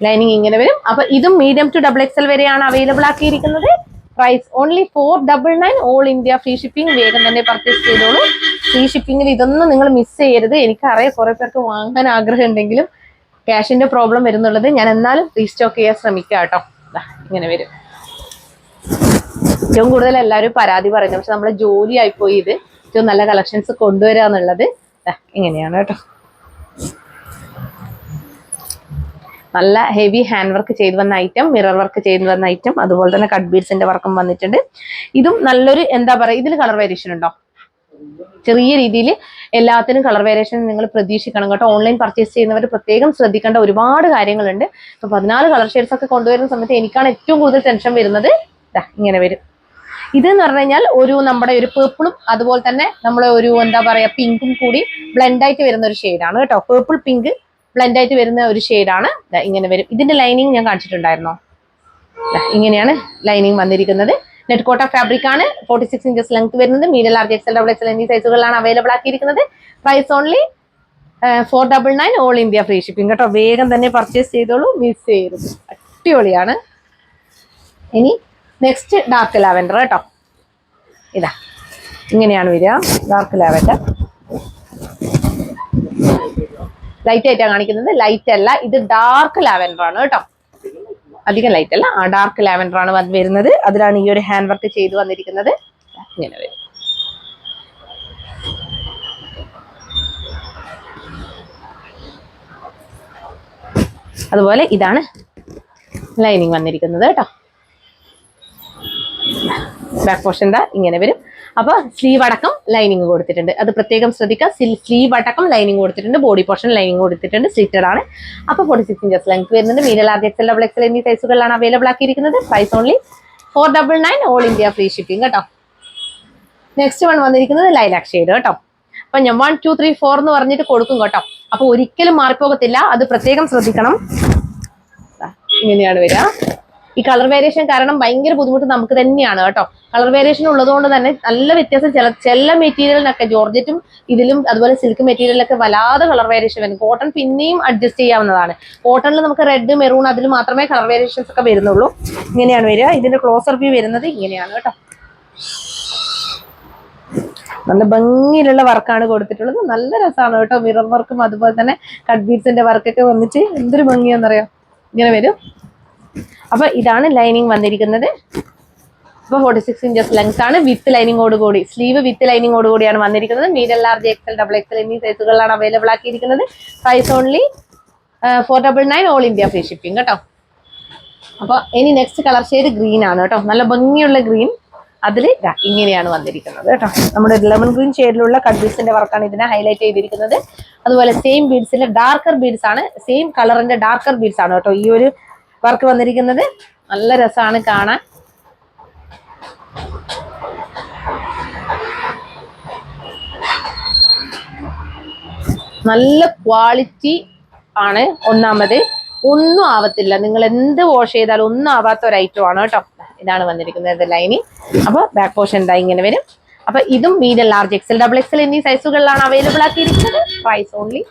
ലൈനിങ് ഇങ്ങനെ വരും. അപ്പൊ ഇതും മീഡിയം ടു XXL വരെയാണ് അവൈലബിൾ ആക്കിയിരിക്കുന്നത്. Price only 499, all India free shipping. വേഗം തന്നെ പർച്ചേസ് ചെയ്തോളൂ. ഫ്രീ ഷിപ്പിംഗിൽ ഇതൊന്നും നിങ്ങൾ മിസ് ചെയ്യരുത്. എനിക്കറിയാം കുറെ പേർക്ക് വാങ്ങാൻ ആഗ്രഹം ഉണ്ടെങ്കിലും ക്യാഷിന്റെ പ്രോബ്ലം വരുന്നുള്ളത്. ഞാൻ എന്നാലും റീസ്റ്റോക്ക് ചെയ്യാൻ ശ്രമിക്കാം കേട്ടോ. ഇങ്ങനെ വരും. ഏറ്റവും കൂടുതൽ എല്ലാവരും പരാതി പറയുന്നത്, പക്ഷെ നമ്മളെ ജോലി ആയിപ്പോയി ഇത് ഏറ്റവും നല്ല കളക്ഷൻസ് കൊണ്ടുവരിക എന്നുള്ളത്. ഇങ്ങനെയാണ് കേട്ടോ. നല്ല ഹെവി ഹാൻഡ് വർക്ക് ചെയ്ത് വന്ന ഐറ്റം, മിറർ വർക്ക് ചെയ്ത് വന്ന ഐറ്റം, അതുപോലെ തന്നെ കട്ട് ബീഡ്സിന്റെ വർക്കും വന്നിട്ടുണ്ട്. ഇതും നല്ലൊരു എന്താ പറയുക, ഇതിൽ കളർ വേരിയേഷൻ ഉണ്ടോ? ചെറിയ രീതിയിൽ എല്ലാത്തിനും കളർ വേരിയേഷൻ നിങ്ങൾ പ്രതീക്ഷിക്കണം കേട്ടോ. ഓൺലൈൻ പർച്ചേസ് ചെയ്യുന്നവർ പ്രത്യേകം ശ്രദ്ധിക്കേണ്ട ഒരുപാട് കാര്യങ്ങളുണ്ട്. ഇപ്പൊ 14 കളർ ഷെയ്ഡ്സ് ഒക്കെ കൊണ്ടുവരുന്ന സമയത്ത് എനിക്കാണ് ഏറ്റവും കൂടുതൽ ടെൻഷൻ വരുന്നത്. ഇങ്ങനെ വരും. ഇതെന്ന് പറഞ്ഞു കഴിഞ്ഞാൽ ഒരു നമ്മുടെ ഒരു പേർപ്പിളും അതുപോലെ തന്നെ നമ്മളെ ഒരു എന്താ പറയാ പിങ്കും കൂടി ബ്ലെൻഡ് ആയിട്ട് വരുന്ന ഒരു ഷെയ്ഡാണ് കേട്ടോ. പേർപ്പിൾ പിങ്ക് ബ്ലെൻഡ് ആയിട്ട് വരുന്ന ഒരു ഷെയ്ഡാണ്. ഇങ്ങനെ വരും. ഇതിന്റെ ലൈനിങ് ഞാൻ കാണിച്ചിട്ടുണ്ടായിരുന്നോ? ഇങ്ങനെയാണ് ലൈനിങ് വന്നിരിക്കുന്നത്. നെറ്റ് കോട്ട ഫാബ്രിക് ആണ്. 46 ഇഞ്ചസ് ലെങ്ത് വരുന്നത്. മീഡിയം, ലാർജ്, XL, XXL എന്നീ സൈസുകളിലാണ് അവൈലബിൾ ആക്കിയിരിക്കുന്നത്. Price only 499, all India free shipping കേട്ടോ. വേഗം തന്നെ പർച്ചേസ് ചെയ്തോളൂ, മിസ് ചെയ്യരുത്. അടിപൊളിയാണ്. ഇനി നെക്സ്റ്റ് ഡാർക്ക് ലാവൻഡർ കേട്ടോ. ഇതാ ഇങ്ങനെയാണ് വരിക. ഡാർക്ക് ലാവൻഡർ ലൈറ്റ് ആയിട്ടാണ് കാണിക്കുന്നത്. ലൈറ്റ് അല്ല, ഇത് ഡാർക്ക് ലാവൻഡർ ആണ് കേട്ടോ. അധികം ലൈറ്റ് അല്ല, ഡാർക്ക് ലാവൻഡർ ആണ് വരുന്നത്. അതിലാണ് ഈ ഒരു ഹാൻഡ് വർക്ക് ചെയ്ത് വന്നിരിക്കുന്നത്. ഇങ്ങനെ വരും. അതുപോലെ ഇതാണ് ലൈനിങ് വന്നിരിക്കുന്നത് കേട്ടോ. ബാക്ക് പോർഷൻ ഇങ്ങനെ വരും. അപ്പൊ സ്ലീവ് അടക്കം ലൈനിങ് കൊടുത്തിട്ടുണ്ട്. അത് പ്രത്യേകം ശ്രദ്ധിക്കുക. സ്ലീവ് അടക്കം ലൈനിങ് കൊടുത്തിട്ടുണ്ട്. ബോഡി പോർഷൻ ലൈനിങ് കൊടുത്തിട്ടുണ്ട്. സ്ലിറ്റഡ് ആണ്. അപ്പൊ 46 ഇഞ്ചസ് ലെങ്ത് വരുന്നുണ്ട്. മീഡിയം, ലാർജ്, XL, XXL എന്നീ സൈസുകളിലാണ് അവൈലബിൾ ആക്കിയിരിക്കുന്നത്. Price only 499, all India free shipping കേട്ടോ. നെക്സ്റ്റ് വൺ വന്നിരിക്കുന്നത് ലൈലാക് ഷെയ്ഡ് കേട്ടോ. അപ്പൊ ഞാൻ 1, 2, 3, 4 എന്ന് പറഞ്ഞിട്ട് കൊടുക്കും കേട്ടോ. അപ്പൊ ഒരിക്കലും മാറിപ്പോകത്തില്ല. അത് പ്രത്യേകം ശ്രദ്ധിക്കണം. ഇങ്ങനെയാണ് വരിക. ഈ കളർ വേരിയേഷൻ കാരണം ഭയങ്കര ബുദ്ധിമുട്ട് നമുക്ക് തന്നെയാണ് കേട്ടോ. കളർ വേരിയേഷൻ ഉള്ളതുകൊണ്ട് തന്നെ നല്ല വ്യത്യാസം ചില മെറ്റീരിയലിനൊക്കെ, ജോർജറ്റും ഇതിലും അതുപോലെ സിൽക്ക് മെറ്റീരിയലൊക്കെ വല്ലാതെ കളർ വേരിയേഷൻ വരും. കോട്ടൺ പിന്നെയും അഡ്ജസ്റ്റ് ചെയ്യാവുന്നതാണ്. കോട്ടണിൽ നമുക്ക് റെഡ്, മെറൂൺ അതിൽ മാത്രമേ കളർ വേരിയേഷൻസ് ഒക്കെ വരുന്നുള്ളൂ. ഇങ്ങനെയാണ് വരിക. ഇതിന്റെ ക്ലോസർ വ്യൂ വരുന്നത് ഇങ്ങനെയാണ് കേട്ടോ. നല്ല ഭംഗിയിലുള്ള വർക്കാണ് കൊടുത്തിട്ടുള്ളത്. നല്ല രസമാണ് കേട്ടോ. മിറർ വർക്കും അതുപോലെ തന്നെ കട്ട് ബീഡ്സിന്റെ വർക്കൊക്കെ വന്നിട്ട് എന്തൊരു ഭംഗിയാണെന്നറിയാം. ഇങ്ങനെ വരും. അപ്പൊ ഇതാണ് ലൈനിങ് വന്നിരിക്കുന്നത്. അപ്പോൾ 46 ഇഞ്ചസ് ലെങ്ത് ആണ് വിത്ത് ലൈനിങ്ങോട് കൂടി, സ്ലീവ് വിത്ത് ലൈനിങ്ങോട് കൂടിയാണ് വന്നിരിക്കുന്നത്. Medium, large, XL, double XL എന്നീ സൈസുകളിലാണ് അവൈലബിൾ ആക്കിയിരിക്കുന്നത്. Price only 499, all India free shipping കേട്ടോ. അപ്പോൾ ഇനി നെക്സ്റ്റ് കളർ ഷെയ്ഡ് ഗ്രീൻ ആണ് കേട്ടോ, നല്ല ഭംഗിയുള്ള ഗ്രീൻ. അതിൽ ഇങ്ങനെയാണ് വന്നിരിക്കുന്നത് കേട്ടോ. നമ്മുടെ ലെമൺ ഗ്രീൻ ഷെയ്ഡിലുള്ള കട്ട് ബീഡ്സിന്റെ വർക്കാണ് ഇതിനെ ഹൈലൈറ്റ് ചെയ്തിരിക്കുന്നത്. അതുപോലെ സെയിം ബീഡ്സിന്റെ ഡാർക്കർ ബീഡ്സ് ആണ്, സെയിം കളറിന്റെ ഡാർക്കർ ബീഡ്സ് ആണ് കേട്ടോ ഈ ഒരു വർക്ക് വന്നിരിക്കുന്നത്. നല്ല രസമാണ് കാണാൻ. നല്ല ക്വാളിറ്റി ആണ്. ഒന്നാമത് ഒന്നും ആവത്തില്ല, നിങ്ങൾ എന്ത് വാഷ് ചെയ്താലും ഒന്നും ആവാത്ത ഒരു ഐറ്റം ആണ് കേട്ടോ. ഇതാണ് വന്നിരിക്കുന്നത് ലൈനിങ്. അപ്പൊ ബാക്ക് പോർഷൻ എന്താ ഇങ്ങനെ വരും. അപ്പൊ ഇതും medium, large, XL, double XL എന്നീ സൈസുകളിലാണ് അവൈലബിൾ ആക്കിയിരിക്കുന്നത്. Price only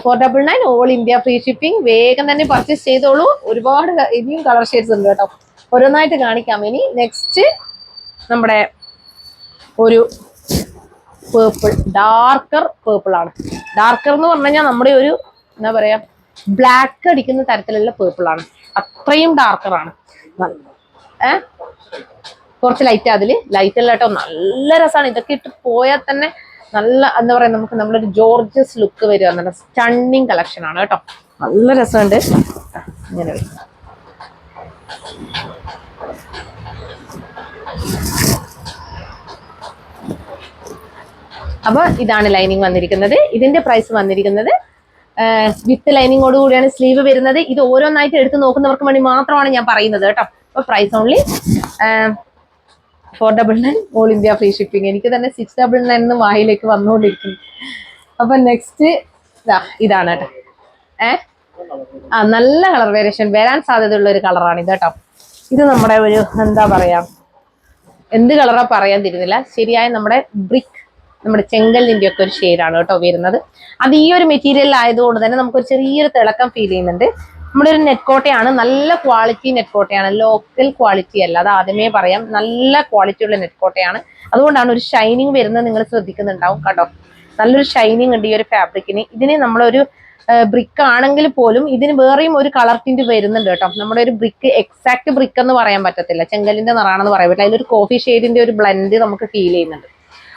499, all India free shipping. വേഗം തന്നെ പർച്ചേസ് ചെയ്തോളൂ. ഒരുപാട് ഇനിയും കളർ ഷെയ്ഡ്സ് ഉണ്ട് കേട്ടോ, ഓരോന്നായിട്ട് കാണിക്കാം. ഇനി നെക്സ്റ്റ് നമ്മുടെ ഒരു പേർപ്പിൾ, ഡാർക്കർ പേർപ്പിൾ ആണ്. ഡാർക്കർ എന്ന് പറഞ്ഞു കഴിഞ്ഞാൽ നമ്മുടെ ഒരു എന്താ പറയാ ബ്ലാക്ക് അടിക്കുന്ന തരത്തിലുള്ള പേർപ്പിൾ ആണ്. അത്രയും ഡാർക്കർ ആണ്. കുറച്ച് ലൈറ്റ്, അതിൽ ലൈറ്റ് അല്ല കേട്ടോ, നല്ല രസമാണ്. ഇതൊക്കെ ഇട്ട് പോയാൽ തന്നെ നല്ല എന്താ പറയാ നമുക്ക് നമ്മളൊരു ജോർജസ് ലുക്ക് വരിക. നല്ല സ്റ്റണ്ണിങ് കളക്ഷൻ ആണ് കേട്ടോ, നല്ല രസമുണ്ട്. ഇങ്ങനെ വരും. അപ്പൊ ഇതാണ് ലൈനിങ് വന്നിരിക്കുന്നത്. ഇതിന്റെ പ്രൈസ് വന്നിരിക്കുന്നത് വിത്ത് ലൈനിങ്ങോട് കൂടിയാണ് സ്ലീവ് വരുന്നത്. ഇത് ഓരോന്നായിട്ട് എടുത്ത് നോക്കുന്നവർക്ക് വേണ്ടി മാത്രമാണ് ഞാൻ പറയുന്നത് കേട്ടോ. അപ്പൊ price only 499, all India free shipping. എനിക്ക് തന്നെ 699 വായിലേക്ക് വന്നുകൊണ്ടിരിക്കുന്നു. അപ്പൊ നെക്സ്റ്റ് ഇതാണ് കേട്ടോ. നല്ല കളർ വേരിയേഷൻ വരാൻ സാധ്യതയുള്ള ഒരു കളറാണ് ഇത് കേട്ടോ. ഇത് നമ്മുടെ ഒരു എന്താ പറയാ, എന്ത് കളറാ പറയാൻ തരുന്നില്ല, ശരിയായ നമ്മുടെ ബ്രിക്ക്, നമ്മുടെ ചെങ്കല്ലിന്റെ ഒക്കെ ഒരു ഷെയ്ഡാണ് കേട്ടോ വരുന്നത്. അത് ഈ ഒരു മെറ്റീരിയൽ ആയതുകൊണ്ട് തന്നെ നമുക്കൊരു ചെറിയൊരു തിളക്കം ഫീൽ ചെയ്യുന്നുണ്ട്. നമ്മുടെ ഒരു നെറ്റ് കോട്ടയാണ്, നല്ല ക്വാളിറ്റി നെറ്റ് കോട്ടയാണ്, ലോക്കൽ ക്വാളിറ്റി അല്ല, അത് ആദ്യമേ പറയാം. നല്ല ക്വാളിറ്റി ഉള്ള നെറ്റ് കോട്ടയാണ്. അതുകൊണ്ടാണ് ഒരു ഷൈനിങ് വരുന്നത് നിങ്ങൾ ശ്രദ്ധിക്കുന്നുണ്ടാവും കേട്ടോ. നല്ലൊരു ഷൈനിങ് ഉണ്ട് ഈ ഒരു ഫാബ്രിക്കിന്. ഇതിന് നമ്മളൊരു ബ്രിക്ക് ആണെങ്കിൽ പോലും ഇതിന് വേറെയും ഒരു കളർ ടിന്റ് വരുന്നുണ്ട് കേട്ടോ. നമ്മുടെ ഒരു ബ്രിക്ക് എക്സാക്ട് ബ്രിക്ക് എന്ന് പറയാൻ പറ്റത്തില്ല, ചെങ്കലിന്റെ നിറാണെന്ന് പറയാൻ പറ്റില്ല. അതിലൊരു കോഫി ഷെയ്ഡിന്റെ ഒരു ബ്ലെൻഡ് നമുക്ക് ഫീൽ ചെയ്യുന്നുണ്ട്.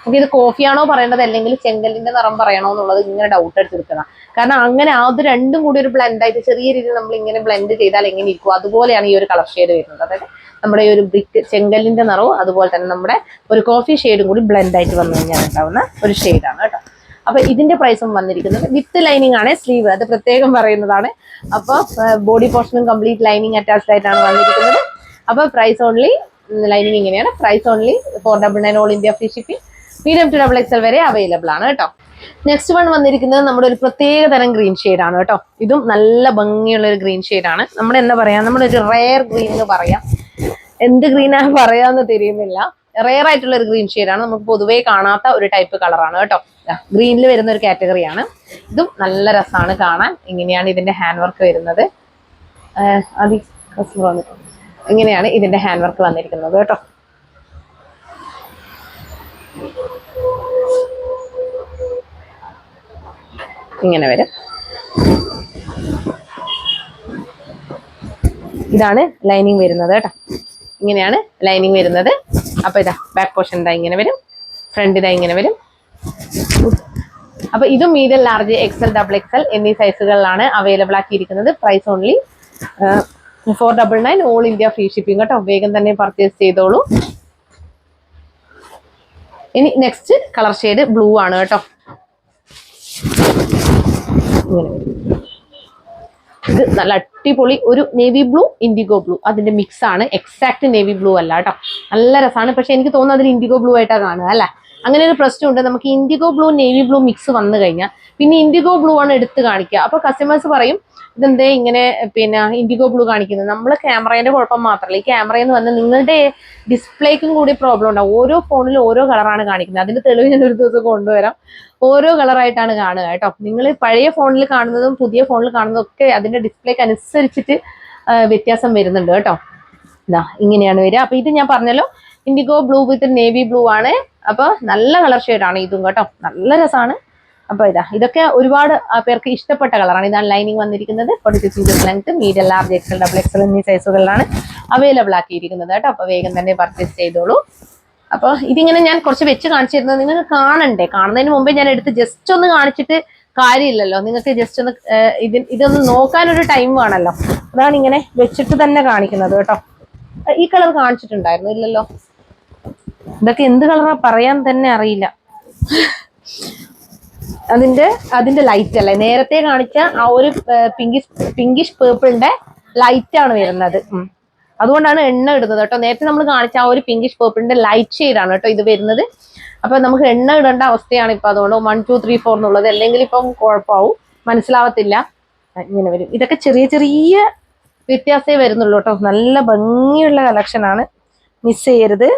നമുക്ക് ഇത് കോഫിയാണോ പറയേണ്ടത് അല്ലെങ്കിൽ ചെങ്കലിന്റെ നിറം പറയണോ എന്നുള്ളത് ഇങ്ങനെ ഡൗട്ട് എടുത്തിരിക്കണം. കാരണം അങ്ങനെ അത് രണ്ടും കൂടി ഒരു ബ്ലെൻഡ് ആയിട്ട് ചെറിയ രീതിയിൽ നമ്മൾ ഇങ്ങനെ ബ്ലെൻഡ് ചെയ്താൽ എങ്ങനെ ഇരിക്കും, അതുപോലെയാണ് ഈ ഒരു കളർ ഷെയ്ഡ് വരുന്നത്. അതായത് നമ്മുടെ ഈ ഒരു ബ്രിക്ക് ചെങ്കലിന്റെ നിറവും അതുപോലെ തന്നെ നമ്മുടെ ഒരു കോഫി ഷെയ്ഡും കൂടി ബ്ലെൻഡ് ആയിട്ട് വന്നു കഴിഞ്ഞാൽ ഉണ്ടാവുന്ന ഒരു ഷെയ്ഡാണ് കേട്ടോ. അപ്പൊ ഇതിന്റെ പ്രൈസും വന്നിരിക്കുന്നത് വിത്ത് ലൈനിങ് ആണ്, സ്ലീവ് അത് പ്രത്യേകം പറയുന്നതാണ്. അപ്പൊ ബോഡി പോർഷനും കംപ്ലീറ്റ് ലൈനിങ് അറ്റാച്ച്ഡ് ആയിട്ടാണ് വന്നിരിക്കുന്നത്. അപ്പൊ പ്രൈസ് ഓൺലി, ലൈനിങ് ഇങ്ങനെയാണ്. Price only 499, all India free shipping. Medium to double XL വരെ അവൈലബിൾ ആണ് കേട്ടോ. നെക്സ്റ്റ് വൺ വന്നിരിക്കുന്നത് നമ്മുടെ ഒരു പ്രത്യേക തരം ഗ്രീൻ ഷെയ്ഡ് ആണ് കേട്ടോ. ഇതും നല്ല ഭംഗിയുള്ള ഒരു ഗ്രീൻ ഷെയ്ഡ് ആണ്. നമ്മുടെ എന്താ പറയാ, നമ്മുടെ ഒരു റെയർ ഗ്രീൻ എന്ന് പറയാം. എന്ത് ഗ്രീനാണ് പറയാന്ന് തിരിയുന്നില്ല. റെയർ ആയിട്ടുള്ള ഒരു ഗ്രീൻ ഷെയ്ഡ് ആണ്. നമുക്ക് പൊതുവേ കാണാത്ത ഒരു ടൈപ്പ് കളറാണ് കേട്ടോ. ഗ്രീനിൽ വരുന്ന ഒരു കാറ്റഗറിയാണ്. ഇതും നല്ല രസമാണ് കാണാൻ. ഇങ്ങനെയാണ് ഇതിന്റെ ഹാൻഡ് വർക്ക് വരുന്നത്. ഇങ്ങനെയാണ് ഇതിന്റെ ഹാൻഡ് വർക്ക് വന്നിരിക്കുന്നത് കേട്ടോ. ഇങ്ങനെ വരും. ഇതാണ് ലൈനിങ് വരുന്നത് കേട്ടോ. ഇങ്ങനെയാണ് ലൈനിങ് വരുന്നത്. അപ്പൊ ഇതാ ബാക്ക് പോർഷൻ ഇതാ ഇങ്ങനെ വരും, ഫ്രണ്ട് ഇതാ ഇങ്ങനെ വരും. അപ്പൊ ഇതും medium, large, XL, double XL എന്നീ സൈസുകളിലാണ് അവൈലബിൾ ആക്കിയിരിക്കുന്നത്. Price only 499, all India free shipping കേട്ടോ. വേഗം തന്നെ പർച്ചേസ് ചെയ്തോളൂ. ഇനി നെക്സ്റ്റ് കളർ ഷെയ്ഡ് ബ്ലൂ ആണ് കേട്ടോ. ഇത് നല്ല അടിപൊളി ഒരു നേവി ബ്ലൂ, ഇൻഡിഗോ ബ്ലൂ അതിന്റെ മിക്സ് ആണ്. എക്സാക്ട് നേവി ബ്ലൂ അല്ല കേട്ടോ. നല്ല രസമാണ്. പക്ഷെ എനിക്ക് തോന്നുന്നു അതിൽ ഇൻഡിഗോ ബ്ലൂ ആയിട്ടാണ് കാണുക അല്ലെ. അങ്ങനെ ഒരു പ്രശ്നമുണ്ട്. നമുക്ക് IndiGo blue navy blue mix വന്നു കഴിഞ്ഞാൽ പിന്നെ ഇൻഡിഗോ ബ്ലൂ ആണ് എടുത്ത് കാണിക്കുക. അപ്പൊ കസ്റ്റമേഴ്സ് പറയും ഇതെന്തേ ഇങ്ങനെ പിന്നെ ഇൻഡിഗോ ബ്ലൂ കാണിക്കുന്നത്. നമ്മൾ ക്യാമറേന്റെ കുഴപ്പം മാത്രമല്ല, ഈ ക്യാമറയിൽ നിന്ന് വന്ന് നിങ്ങളുടെ ഡിസ്പ്ലേക്കും കൂടി പ്രോബ്ലം ഉണ്ടാവും. ഓരോ ഫോണിലും ഓരോ കളറാണ് കാണിക്കുന്നത്. അതിന്റെ തെളിവ് ഞാൻ ഒരു ദിവസം കൊണ്ടുവരാം. ഓരോ കളറായിട്ടാണ് കാണുക കേട്ടോ. നിങ്ങൾ പഴയ ഫോണിൽ കാണുന്നതും പുതിയ ഫോണിൽ കാണുന്നതും ഒക്കെ അതിന്റെ ഡിസ്പ്ലേക്ക് അനുസരിച്ചിട്ട് വ്യത്യാസം വരുന്നുണ്ട് കേട്ടോ. ഇതാ ഇങ്ങനെയാണ് വരിക. അപ്പൊ ഇത് ഞാൻ പറഞ്ഞല്ലോ ഇൻഡിഗോ ബ്ലൂ വിത്ത് നേവി ബ്ലൂ ആണ്. അപ്പൊ നല്ല കളർ ഷെയ്ഡാണ് ഇതും കേട്ടോ. നല്ല രസമാണ്. അപ്പൊ ഇതൊക്കെ ഒരുപാട് പേർക്ക് ഇഷ്ടപ്പെട്ട കളറാണ്. ഇതാണ് ലൈനിങ് വന്നിരിക്കുന്നത്. 46 inches length, medium, large, XL, double XL എന്നീ സൈസുകളിലാണ് അവൈലബിൾ ആക്കിയിരിക്കുന്നത് കേട്ടോ. അപ്പൊ വേഗം തന്നെ പർച്ചേസ് ചെയ്തോളൂ. അപ്പൊ ഇതിങ്ങനെ ഞാൻ കുറച്ച് വെച്ച് കാണിച്ചിരുന്നത് നിങ്ങൾക്ക് കാണണ്ടേ, കാണുന്നതിന് മുമ്പേ ഞാൻ എടുത്ത് ജസ്റ്റ് ഒന്ന് കാണിച്ചിട്ട് കാര്യമില്ലല്ലോ, നിങ്ങൾക്ക് ജസ്റ്റ് ഒന്ന് ഇതൊന്ന് നോക്കാനൊരു ടൈം വേണമല്ലോ. അതാണ് ഇങ്ങനെ വെച്ചിട്ട് തന്നെ കാണിക്കുന്നത് കേട്ടോ. ഈ കളർ കാണിച്ചിട്ടുണ്ടായിരുന്നു ഇല്ലല്ലോ, ഇതൊക്കെ എന്ത് കളറാ പറയാൻ തന്നെ അറിയില്ല. അതിന്റെ ലൈറ്റ് അല്ലേ നേരത്തെ കാണിച്ച ആ ഒരു പിങ്കിഷ് പേർപ്പിളിന്റെ ലൈറ്റ് ആണ് വരുന്നത്. അതുകൊണ്ടാണ് എണ്ണ ഇടുന്നത് കേട്ടോ. നേരത്തെ നമ്മൾ കാണിച്ച ആ ഒരു പിങ്കിഷ് പേർപ്പിളിന്റെ ലൈറ്റ് ഷെയ്ഡാണ് കേട്ടോ ഇത് വരുന്നത്. അപ്പൊ നമുക്ക് എണ്ണ ഇടേണ്ട അവസ്ഥയാണ് ഇപ്പൊ. അതുകൊണ്ട് 1 2 3 4 എന്നുള്ളത്, അല്ലെങ്കിൽ ഇപ്പം കുഴപ്പമാവും, മനസ്സിലാവത്തില്ല. ഇങ്ങനെ വരും. ഇതൊക്കെ ചെറിയ ചെറിയ വ്യത്യാസമേ വരുന്നുള്ളൂ കേട്ടോ. നല്ല ഭംഗിയുള്ള കളക്ഷൻ ആണ്, മിസ് ചെയ്യരുത്.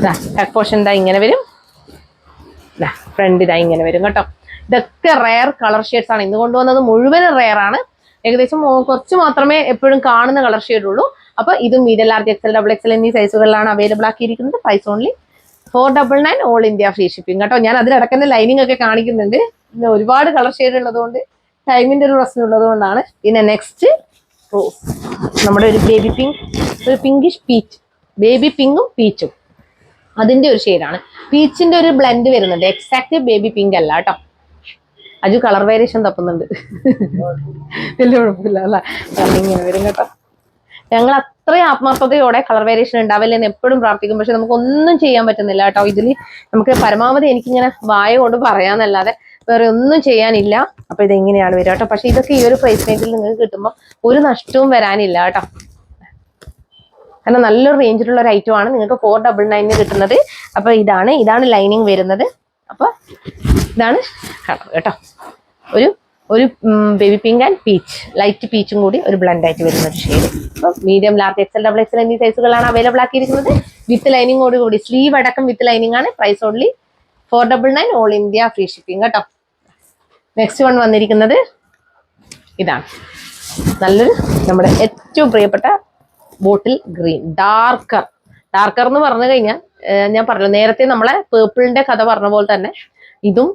കട്ട് പോർഷൻ ഇതാ ഇങ്ങനെ വരും, ഫ്രണ്ട് ഇതാ ഇങ്ങനെ വരും കേട്ടോ. ഇതൊക്കെ റെയർ കളർ ഷെയ്ഡ്സ് ആണ്. ഇന്ന് കൊണ്ടുവന്നത് മുഴുവനും റെയർ ആണ്. ഏകദേശം കുറച്ച് മാത്രമേ എപ്പോഴും കാണുന്ന കളർ ഷെയ്ഡ് ഉള്ളൂ. അപ്പൊ ഇതും മീഡിയം ലാർജ് XL XXL എന്നീ സൈസുകളിലാണ് അവൈലബിൾ ആക്കിയിരിക്കുന്നത്. Price only 499, all India free shipping കേട്ടോ. ഞാൻ അതിലിടക്കുന്ന ലൈനിങ് ഒക്കെ കാണിക്കുന്നുണ്ട്. പിന്നെ ഒരുപാട് കളർ ഷെയ്ഡ് ഉള്ളതുകൊണ്ട് ടൈമിന്റെ ഒരു പ്രശ്നം ഉള്ളത് കൊണ്ടാണ്. പിന്നെ നെക്സ്റ്റ് റോസ്, നമ്മുടെ ഒരു ബേബി പിങ്ക്, ഒരു പിങ്കിഷ് പീച്ച്, ബേബി പിങ്കും പീച്ചും അതിന്റെ ഒരു ഷെയ്ഡാണ്. പീച്ചിന്റെ ഒരു ബ്ലെൻഡ് വരുന്നുണ്ട്, എക്സാക്ട് ബേബി പിങ്ക് അല്ല കേട്ടോ. അജു കളർ വേരിയേഷൻ തപ്പുന്നുണ്ട്, വലിയ കുഴപ്പമില്ല അല്ല, ഇങ്ങനെ വരും കേട്ടോ. ഞങ്ങൾ അത്രയും ആത്മാർത്ഥതയോടെ കളർ വേരിയേഷൻ ഉണ്ടാവില്ല എന്ന് എപ്പോഴും പ്രാർത്ഥിക്കും. പക്ഷെ നമുക്കൊന്നും ചെയ്യാൻ പറ്റുന്നില്ല കേട്ടോ. ഇതിൽ നമുക്ക് പരമാവധി എനിക്കിങ്ങനെ വായ കൊണ്ട് പറയാന്നല്ലാതെ വേറെ ഒന്നും ചെയ്യാനില്ല. അപ്പൊ ഇതെങ്ങനെയാണ് വരിക കേട്ടോ. പക്ഷെ ഇതൊക്കെ ഈ ഒരു പ്രൈസ് റേഞ്ചിൽ നിങ്ങൾക്ക് കിട്ടുമ്പോൾ ഒരു നഷ്ടവും വരാനില്ല കേട്ടോ. കാരണം നല്ലൊരു റേഞ്ചിലുള്ള ഒരു ഐറ്റം ആണ്. നിങ്ങൾക്ക് 499 കിട്ടുന്നത്. അപ്പൊ ഇതാണ് ലൈനിങ് വരുന്നത്. അപ്പൊ ഇതാണ് കളർ കേട്ടോ. ഒരു baby pink and peach, light പീച്ചും കൂടി ഒരു ബ്ലെൻഡ് ആയിട്ട് വരുന്ന ഒരു ഷെയ്ഡ്. അപ്പൊ മീഡിയം ലാർജ് XL XXL എന്നീ സൈസുകളാണ് അവൈലബിൾ ആക്കിയിരിക്കുന്നത്. വിത്ത് ലൈനിങ്ങോട് കൂടി, സ്ലീവ് അടക്കം വിത്ത് ലൈനിങ് ആണ്. Price only 499, all India free shipping കേട്ടോ. നെക്സ്റ്റ് വൺ വന്നിരിക്കുന്നത് ഇതാണ്. നല്ലൊരു നമ്മുടെ ഏറ്റവും പ്രിയപ്പെട്ട ബോട്ടിൽ ഗ്രീൻ, ഡാർക്കർ എന്ന് പറഞ്ഞു കഴിഞ്ഞാൽ ഞാൻ പറഞ്ഞു നേരത്തെ നമ്മളെ പേർപ്പിളിന്റെ കഥ പറഞ്ഞ പോലെ തന്നെ ഇതും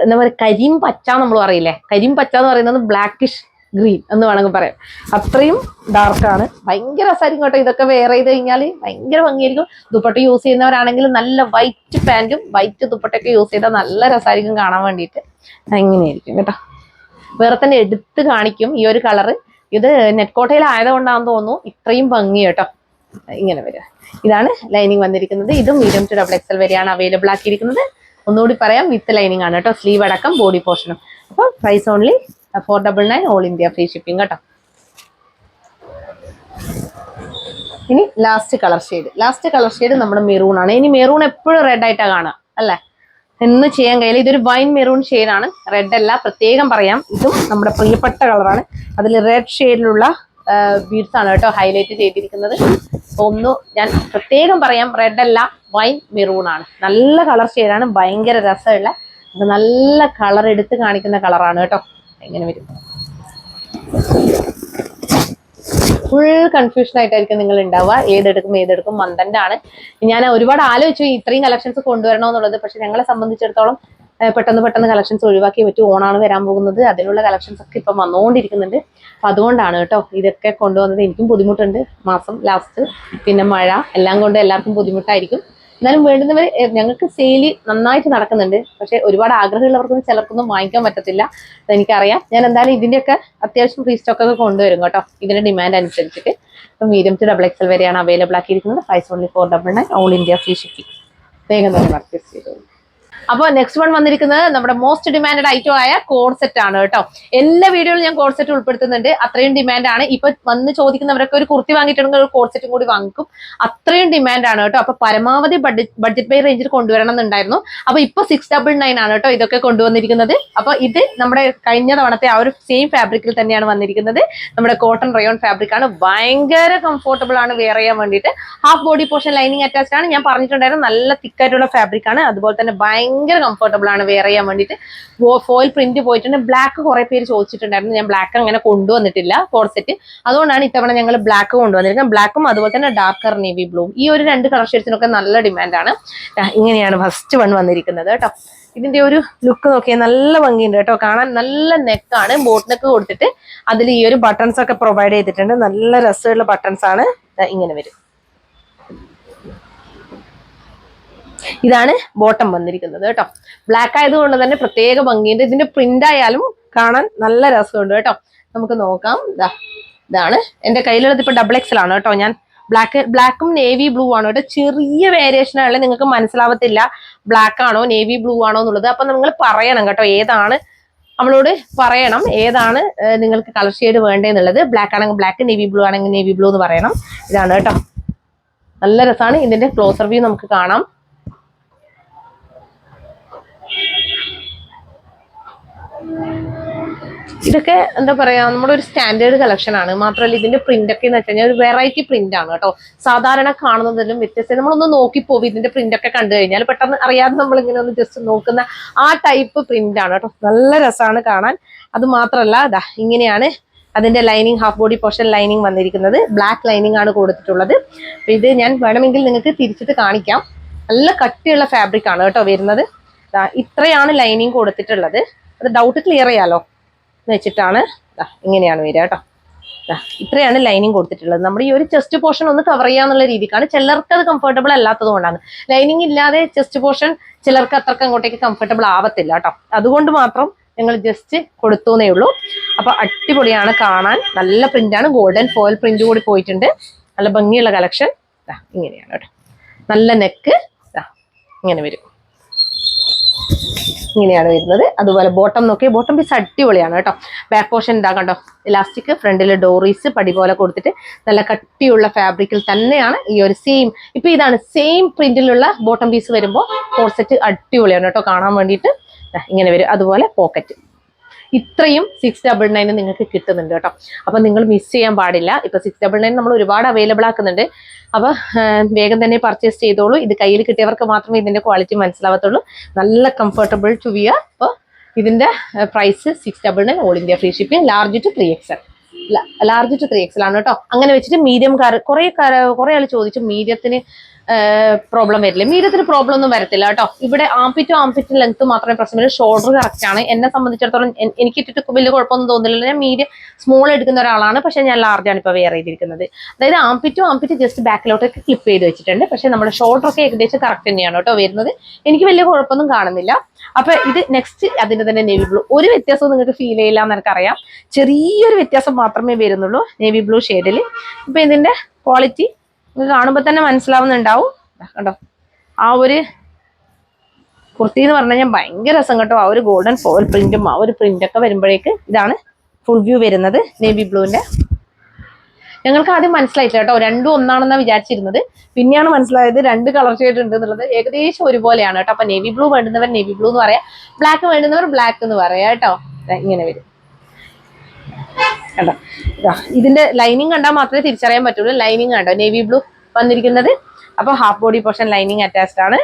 എന്താ പറയുക, കരിം പച്ച നമ്മൾ പറയില്ലേ, കരിം പച്ച എന്ന് പറയുന്നത് ബ്ലാക്കിഷ് ഗ്രീൻ എന്ന് വേണമെങ്കിൽ പറയാം. അത്രയും ഡാർക്കാണ്. ഭയങ്കര രസമായിരിക്കും കേട്ടോ. ഇതൊക്കെ വെയർ ചെയ്ത് കഴിഞ്ഞാൽ ഭയങ്കര ഭംഗിയായിരിക്കും. ദുപ്പട്ട യൂസ് ചെയ്യുന്നവരാണെങ്കിൽ നല്ല വൈറ്റ് പാൻറ്റും വൈറ്റ് ദുപ്പട്ടയൊക്കെ യൂസ് ചെയ്താൽ നല്ല രസമായിരിക്കും കാണാൻ വേണ്ടിയിട്ട്. ഇങ്ങനെയായിരിക്കും കേട്ടോ. വേറെ തന്നെ എടുത്ത് കാണിക്കും ഈ ഒരു കളറ്. ഇത് നെറ്റ് കോട്ടയിൽ ആയതുകൊണ്ടാണെന്ന് തോന്നുന്നു ഇത്രയും ഭംഗി കേട്ടോ. ഇങ്ങനെ വരിക. ഇതാണ് ലൈനിങ് വന്നിരിക്കുന്നത്. ഇതും മീഡിയം ടു XXL വരെയാണ് അവൈലബിൾ ആക്കിയിരിക്കുന്നത്. ഒന്നുകൂടി പറയാം, വിത്ത് ലൈനിങ് ആണ് കേട്ടോ. സ്ലീവ് അടക്കം ബോഡി പോർഷനും. അപ്പോൾ price only 499, all India free shipping കേട്ടോ. ഇനി ലാസ്റ്റ് കളർ ഷെയ്ഡ് നമ്മുടെ മെറൂൺ ആണ്. ഇനി മെറൂൺ എപ്പോഴും റെഡ് ആയിട്ടാണ് കാണുക അല്ലേ, എന്ന് ചെയ്യാൻ കഴിയില്ല. ഇതൊരു വൈൻ മെറൂൺ ഷെയ്ഡാണ്, റെഡ് അല്ല, പ്രത്യേകം പറയാം. ഇതും നമ്മുടെ പ്രിയപ്പെട്ട കളറാണ്. അതിൽ റെഡ് ഷെയ്ഡിലുള്ള ബീഡ്സ് ആണ് കേട്ടോ ഹൈലൈറ്റ് ചെയ്തിരിക്കുന്നത്. ഒന്ന് ഞാൻ പ്രത്യേകം പറയാം, റെഡ് അല്ല, വൈൻ മെറൂൺ ആണ്. നല്ല കളർ ഷെയ്ഡാണ്, ഭയങ്കര രസമുള്ള നല്ല കളർ എടുത്ത് കാണിക്കുന്ന കളറാണ് കേട്ടോ. എങ്ങനെ വരും, ഫുൾ കൺഫ്യൂഷൻ ആയിട്ടായിരിക്കും നിങ്ങൾ ഉണ്ടാവുക. ഏതെടുക്കും മന്ദന്റെ ആണ്. ഞാൻ ഒരുപാട് ആലോചിച്ചു ഇത്രയും കളക്ഷൻസ് കൊണ്ടുവരണമെന്നുള്ളത്. പക്ഷെ ഞങ്ങളെ സംബന്ധിച്ചിടത്തോളം പെട്ടെന്ന് കളക്ഷൻസ് ഒഴിവാക്കി പറ്റും. ഓണാണ് വരാൻ പോകുന്നത്, അതിനുള്ള കളക്ഷൻസ് ഒക്കെ ഇപ്പം വന്നുകൊണ്ടിരിക്കുന്നുണ്ട്. അപ്പൊ അതുകൊണ്ടാണ് കേട്ടോ ഇതൊക്കെ കൊണ്ടുവന്നത്. എനിക്കും ബുദ്ധിമുട്ടുണ്ട്, മാസം ലാസ്റ്റ്, പിന്നെ മഴ എല്ലാം കൊണ്ട് എല്ലാവർക്കും ബുദ്ധിമുട്ടായിരിക്കും. എന്നാലും വേണ്ടുന്നവർ, ഞങ്ങൾക്ക് സെയില് നന്നായിട്ട് നടക്കുന്നുണ്ട്. പക്ഷെ ഒരുപാട് ആഗ്രഹമുള്ളവർക്കൊന്നും ചിലർക്കൊന്നും വാങ്ങിക്കാൻ പറ്റത്തില്ല, അതെനിക്കറിയാം. ഞാൻ എന്തായാലും ഇതിന്റെയൊക്കെ അത്യാവശ്യം റീസ്റ്റോക്ക് ഒക്കെ കൊണ്ടുവരും കേട്ടോ, ഇതിന്റെ ഡിമാൻഡ് അനുസരിച്ചിട്ട്. ഇപ്പം മീഡിയം ടു XXL വരെയാണ് അവൈലബിൾ ആക്കിയിരിക്കുന്നത്. Price only 499, all India free shipping. വേഗം തന്നെ പർച്ചേസ് ചെയ്തോളൂ. അപ്പോൾ നെക്സ്റ്റ് വൺ വന്നിരിക്കുന്നത് നമ്മുടെ മോസ്റ്റ് ഡിമാൻഡഡ് ഐറ്റം ആയ കോഡ് സെറ്റ് ആണ് കേട്ടോ. എല്ലാ വീഡിയോയിലും ഞാൻ കോഡ് സെറ്റ് ഉൾപ്പെടുത്തുന്നുണ്ട്. അത്രയും ഡിമാൻഡ് ആണ്. ഇപ്പൊ വന്ന് ചോദിക്കുന്നവരൊക്കെ ഒരു കുർത്തി വാങ്ങിയിട്ടുണ്ടെങ്കിൽ ഒരു കോഡ് സെറ്റും കൂടി വാങ്ങിക്കും. അത്രയും ഡിമാൻഡ് ആണ് കേട്ടോ. അപ്പൊ പരമാവധി ബഡ്ജറ്റ് ബൈ റേഞ്ചിൽ കൊണ്ടുവരണം എന്നുണ്ടായിരുന്നു. അപ്പൊ ഇപ്പൊ 699 ആണ് കേട്ടോ ഇതൊക്കെ കൊണ്ടുവന്നിരിക്കുന്നത്. അപ്പൊ ഇത് നമ്മുടെ കഴിഞ്ഞ തവണത്തെ ആ ഒരു സെയിം ഫാബ്രിക്കിൽ തന്നെയാണ് വന്നിരിക്കുന്നത്. നമ്മുടെ കോട്ടൺ റയോൺ ഫാബ്രിക് ആണ്. ഭയങ്കര കംഫോർട്ടബിൾ ആണ് വെയർ ചെയ്യാൻ വേണ്ടിയിട്ട്. Half body portion lining attached ആണ്. ഞാൻ പറഞ്ഞിട്ടുണ്ടായിരുന്നു നല്ല തിക്കായിട്ടുള്ള ഫാബ്രിക് ആണ്. അതുപോലെ തന്നെ ഭയങ്കര ഭയങ്കര കംഫർട്ടബിൾ ആണ് വെയർ ചെയ്യാൻ വേണ്ടിയിട്ട്. ഫോയിൽ പ്രിന്റ് പോയിട്ടുണ്ട്. ബ്ലാക്ക് കുറെ പേര് ചോദിച്ചിട്ടുണ്ടായിരുന്നു, ഞാൻ ബ്ലാക്ക് അങ്ങനെ കൊണ്ടുവന്നിട്ടില്ല കോഡ് സെറ്റ്, അതുകൊണ്ടാണ് ഇത്തവണ ഞങ്ങൾ ബ്ലാക്ക് കൊണ്ടുവന്നിരിക്കുന്നത്. ബ്ലാക്കും അതുപോലെ തന്നെ ഡാർക്കർ നേവി ബ്ലൂവും, ഈ ഒരു 2 കളർ ഷെയ്ഡ്സിനൊക്കെ നല്ല ഡിമാൻഡാണ്. ഇങ്ങനെയാണ് ഫസ്റ്റ് വൺ വന്നിരിക്കുന്നത് കേട്ടോ. ഇതിന്റെ ഒരു ലുക്ക് നോക്കിയാൽ നല്ല ഭംഗിയുണ്ട് കേട്ടോ, കാണാൻ നല്ല നെക്കാണ്, ബോട്ട് നെക്ക് കൊടുത്തിട്ട് അതിൽ ഈ ഒരു ബട്ടൺസ് ഒക്കെ പ്രൊവൈഡ് ചെയ്തിട്ടുണ്ട്. നല്ല രസമുള്ള ബട്ടൺസ് ആണ്. ഇങ്ങനെ വരും. ഇതാണ് ബോട്ടം വന്നിരിക്കുന്നത് കേട്ടോ. ബ്ലാക്ക് ആയതുകൊണ്ട് തന്നെ പ്രത്യേക ഭംഗിയുണ്ട്. ഇതിന്റെ പ്രിന്റ് ആയാലും കാണാൻ നല്ല രസമുണ്ട് കേട്ടോ. നമുക്ക് നോക്കാം. ഇതാണ് എന്റെ കയ്യിലുള്ളത്. ഇപ്പൊ XXL ആണ് കേട്ടോ. ഞാൻ ബ്ലാക്കും നേവി ബ്ലൂ ആണ് കേട്ടോ. ചെറിയ വേരിയേഷൻ ആയാലും നിങ്ങൾക്ക് മനസ്സിലാവത്തില്ല ബ്ലാക്ക് ആണോ നേവി ബ്ലൂ ആണോ എന്നുള്ളത്. അപ്പൊ നിങ്ങൾ പറയണം കേട്ടോ, ഏതാണ് അവളോട് പറയണം ഏതാണ് നിങ്ങൾക്ക് കളർ ഷെയ്ഡ് വേണ്ടതെന്നുള്ളത്. ബ്ലാക്ക് ആണെങ്കിൽ ബ്ലാക്ക്, നേവി ബ്ലൂ ആണെങ്കിൽ നേവി ബ്ലൂ എന്ന് പറയണം. ഇതാണ് കേട്ടോ, നല്ല രസമാണ്. ഇതിന്റെ ക്ലോസർ വ്യൂ നമുക്ക് കാണാം. ഇതൊക്കെ എന്താ പറയാ, നമ്മുടെ ഒരു സ്റ്റാൻഡേർഡ് കളക്ഷൻ ആണ്. മാത്രമല്ല ഇതിന്റെ പ്രിന്റ് ഒക്കെ എന്ന് വെച്ച് കഴിഞ്ഞാൽ ഒരു വെറൈറ്റി പ്രിന്റ് ആണ് കേട്ടോ. സാധാരണ കാണുന്നതിലും വ്യത്യസ്തം. നമ്മളൊന്ന് നോക്കിപ്പോവും ഇതിന്റെ പ്രിന്റ് ഒക്കെ കണ്ടു കഴിഞ്ഞാൽ, പെട്ടെന്ന് അറിയാതെ നമ്മൾ ഇങ്ങനെ ഒന്ന് ജസ്റ്റ് നോക്കുന്ന ആ ടൈപ്പ് പ്രിന്റ് ആണ് കേട്ടോ. നല്ല രസമാണ് കാണാൻ. അത് മാത്രമല്ല ഇങ്ങനെയാണ് അതിന്റെ lining, half body portion lining വന്നിരിക്കുന്നത്. ബ്ലാക്ക് ലൈനിങ് ആണ് കൊടുത്തിട്ടുള്ളത്. അപ്പൊ ഇത് ഞാൻ വേണമെങ്കിൽ നിങ്ങൾക്ക് തിരിച്ചിട്ട് കാണിക്കാം. നല്ല കട്ടിയുള്ള ഫാബ്രിക് ആണ് കേട്ടോ വരുന്നത്. ഇത്രയാണ് ലൈനിങ് കൊടുത്തിട്ടുള്ളത്. അത് ഡൗട്ട് ക്ലിയർ ചെയ്യാലോ എന്ന് വെച്ചിട്ടാണ് ഇങ്ങനെയാണ് വരിക കേട്ടോ. ഇത്രയാണ് ലൈനിങ് കൊടുത്തിട്ടുള്ളത്. നമ്മുടെ ഈ ഒരു ചെസ്റ്റ് പോർഷൻ ഒന്ന് കവർ ചെയ്യാന്നുള്ള രീതിക്കാണ്. ചിലർക്ക് അത് കംഫർട്ടബിൾ അല്ലാത്തത് കൊണ്ടാണ്. ലൈനിങ് ഇല്ലാതെ ചെസ്റ്റ് പോർഷൻ ചിലർക്ക് അത്രക്ക് അങ്ങോട്ടേക്ക് കംഫർട്ടബിൾ ആവത്തില്ല കേട്ടോ. അതുകൊണ്ട് മാത്രം ഞങ്ങൾ ജസ്റ്റ് കൊടുത്തേ ഉള്ളൂ. അപ്പൊ അടിപൊളിയാണ് കാണാൻ. നല്ല പ്രിന്റാണ്. ഗോൾഡൻ ഫോയിൽ പ്രിന്റ് കൂടി പോയിട്ടുണ്ട്. നല്ല ഭംഗിയുള്ള കളക്ഷൻ. ഇങ്ങനെയാണ് കേട്ടോ. നല്ല നെക്ക് ഇങ്ങനെ വരും. ഇങ്ങനെയാണ് വരുന്നത്. അതുപോലെ ബോട്ടം നോക്കി, ബോട്ടം പീസ് അടിപൊളിയാണ് കേട്ടോ. ബാക്ക് പോർഷൻ ഇതാ കണ്ടോ, ഇലാസ്റ്റിക്, ഫ്രണ്ടിൽ ഡോറീസ് പടി പോലെ കൊടുത്തിട്ട് നല്ല കട്ടിയുള്ള ഫാബ്രിക്കിൽ തന്നെയാണ് ഈ ഒരു സെയിം, ഇപ്പൊ ഇതാണ് സെയിം പ്രിന്റിലുള്ള ബോട്ടം പീസ് വരുമ്പോൾ കോഡ് സെറ്റ് അടിപൊളിയാണ് കേട്ടോ കാണാൻ വേണ്ടിയിട്ട്. ഇങ്ങനെ വരും. അതുപോലെ പോക്കറ്റ്. ഇത്രയും 699 നിങ്ങൾക്ക് കിട്ടുന്നുണ്ട് കേട്ടോ. അപ്പൊ നിങ്ങൾ മിസ് ചെയ്യാൻ പാടില്ല. ഇപ്പൊ 699 നമ്മൾ ഒരുപാട് അവൈലബിൾ ആക്കുന്നുണ്ട്. അപ്പൊ വേഗം തന്നെ പർച്ചേസ് ചെയ്തോളൂ. ഇത് കയ്യിൽ കിട്ടിയവർക്ക് മാത്രമേ ഇതിന്റെ ക്വാളിറ്റി മനസ്സിലാവത്തുള്ളൂ. നല്ല കംഫർട്ടബിൾ ടു വിയർ. അപ്പൊ ഇതിന്റെ price 699, all India free shipping. Large to 3XL ആണ് കേട്ടോ. അങ്ങനെ വെച്ചിട്ട് മീഡിയം കുറെ ആൾ ചോദിച്ചു മീഡിയത്തിന് പ്രോബ്ലം വരില്ല. മീഡിയത്തിന് പ്രോബ്ലം ഒന്നും വരത്തില്ല കേട്ടോ. ഇവിടെ ആംപിറ്റ് ലെങ്ത് മാത്രമേ പ്രശ്നമില്ല. ഷോൾഡർ കറക്റ്റ് ആണ്. എന്നെ സംബന്ധിച്ചിടത്തോളം എനിക്ക് ഇട്ടിട്ട് വലിയ കുഴപ്പമൊന്നും തോന്നില്ല. ഞാൻ മീഡിയം സ്മോൾ എടുക്കുന്ന ഒരാളാണ്. പക്ഷെ ഞാൻ ലാർജ് ആണ് ഇപ്പൊ വെയർ ചെയ്തിരിക്കുന്നത്. അതായത് ആംപിറ്റ് ജസ്റ്റ് ബാക്കിലോട്ടൊക്കെ ക്ലിപ്പ് ചെയ്ത് വെച്ചിട്ടുണ്ട്. പക്ഷെ നമ്മുടെ ഷോൾഡർ ഒക്കെ ഏകദേശം കറക്റ്റ് തന്നെയാണ് കേട്ടോ വരുന്നത്. എനിക്ക് വലിയ കുഴപ്പമൊന്നും കാണുന്നില്ല. അപ്പൊ ഇത് നെക്സ്റ്റ് അതിന്റെ തന്നെ നേവി ബ്ലൂ. ഒരു വ്യത്യാസവും നിങ്ങൾക്ക് ഫീൽ ചെയ്യില്ല എന്ന് എനിക്കറിയാം. ചെറിയൊരു വ്യത്യാസം മാത്രമേ വരുന്നുള്ളൂ നേവി ബ്ലൂ ഷെയ്ഡിൽ. ഇപ്പൊ ഇതിന്റെ ക്വാളിറ്റി കാണുമ്പോൾ തന്നെ മനസ്സിലാവുന്നുണ്ടാവും കേട്ടോ. ആ ഒരു കുർത്തി എന്ന് പറഞ്ഞു കഴിഞ്ഞാൽ ഭയങ്കര രസം കേട്ടോ. ആ ഒരു ഗോൾഡൻ ഫോയിൽ പ്രിന്റും ആ ഒരു പ്രിന്റൊക്കെ വരുമ്പോഴേക്ക് ഇതാണ് ഫുൾ വ്യൂ വരുന്നത് നേവി ബ്ലൂവിന്റെ. ഞങ്ങൾക്ക് ആദ്യം മനസ്സിലായിട്ടില്ല കേട്ടോ, രണ്ടും ഒന്നാണെന്നാണ് വിചാരിച്ചിരുന്നത്. പിന്നെയാണ് മനസ്സിലായത് 2 കളർ ഷെയ്ഡ് ഉണ്ട് എന്നുള്ളത്. ഏകദേശം ഒരുപോലെയാണ് കേട്ടോ. അപ്പൊ നേവി ബ്ലൂ വേണ്ടുന്നവർ നേവി ബ്ലൂ എന്ന് പറയാം, ബ്ലാക്ക് വേണ്ടുന്നവർ ബ്ലാക്ക് എന്ന് പറയാം കേട്ടോ. ഇങ്ങനെ വരും കണ്ടോ. ഇതിന്റെ ലൈനിങ് കണ്ടാൽ മാത്രമേ തിരിച്ചറിയാൻ പറ്റുള്ളൂ. ലൈനിങ് കണ്ടോ, നേവി ബ്ലൂ വന്നിരിക്കുന്നത്. അപ്പൊ half body portion lining attached ആണ്.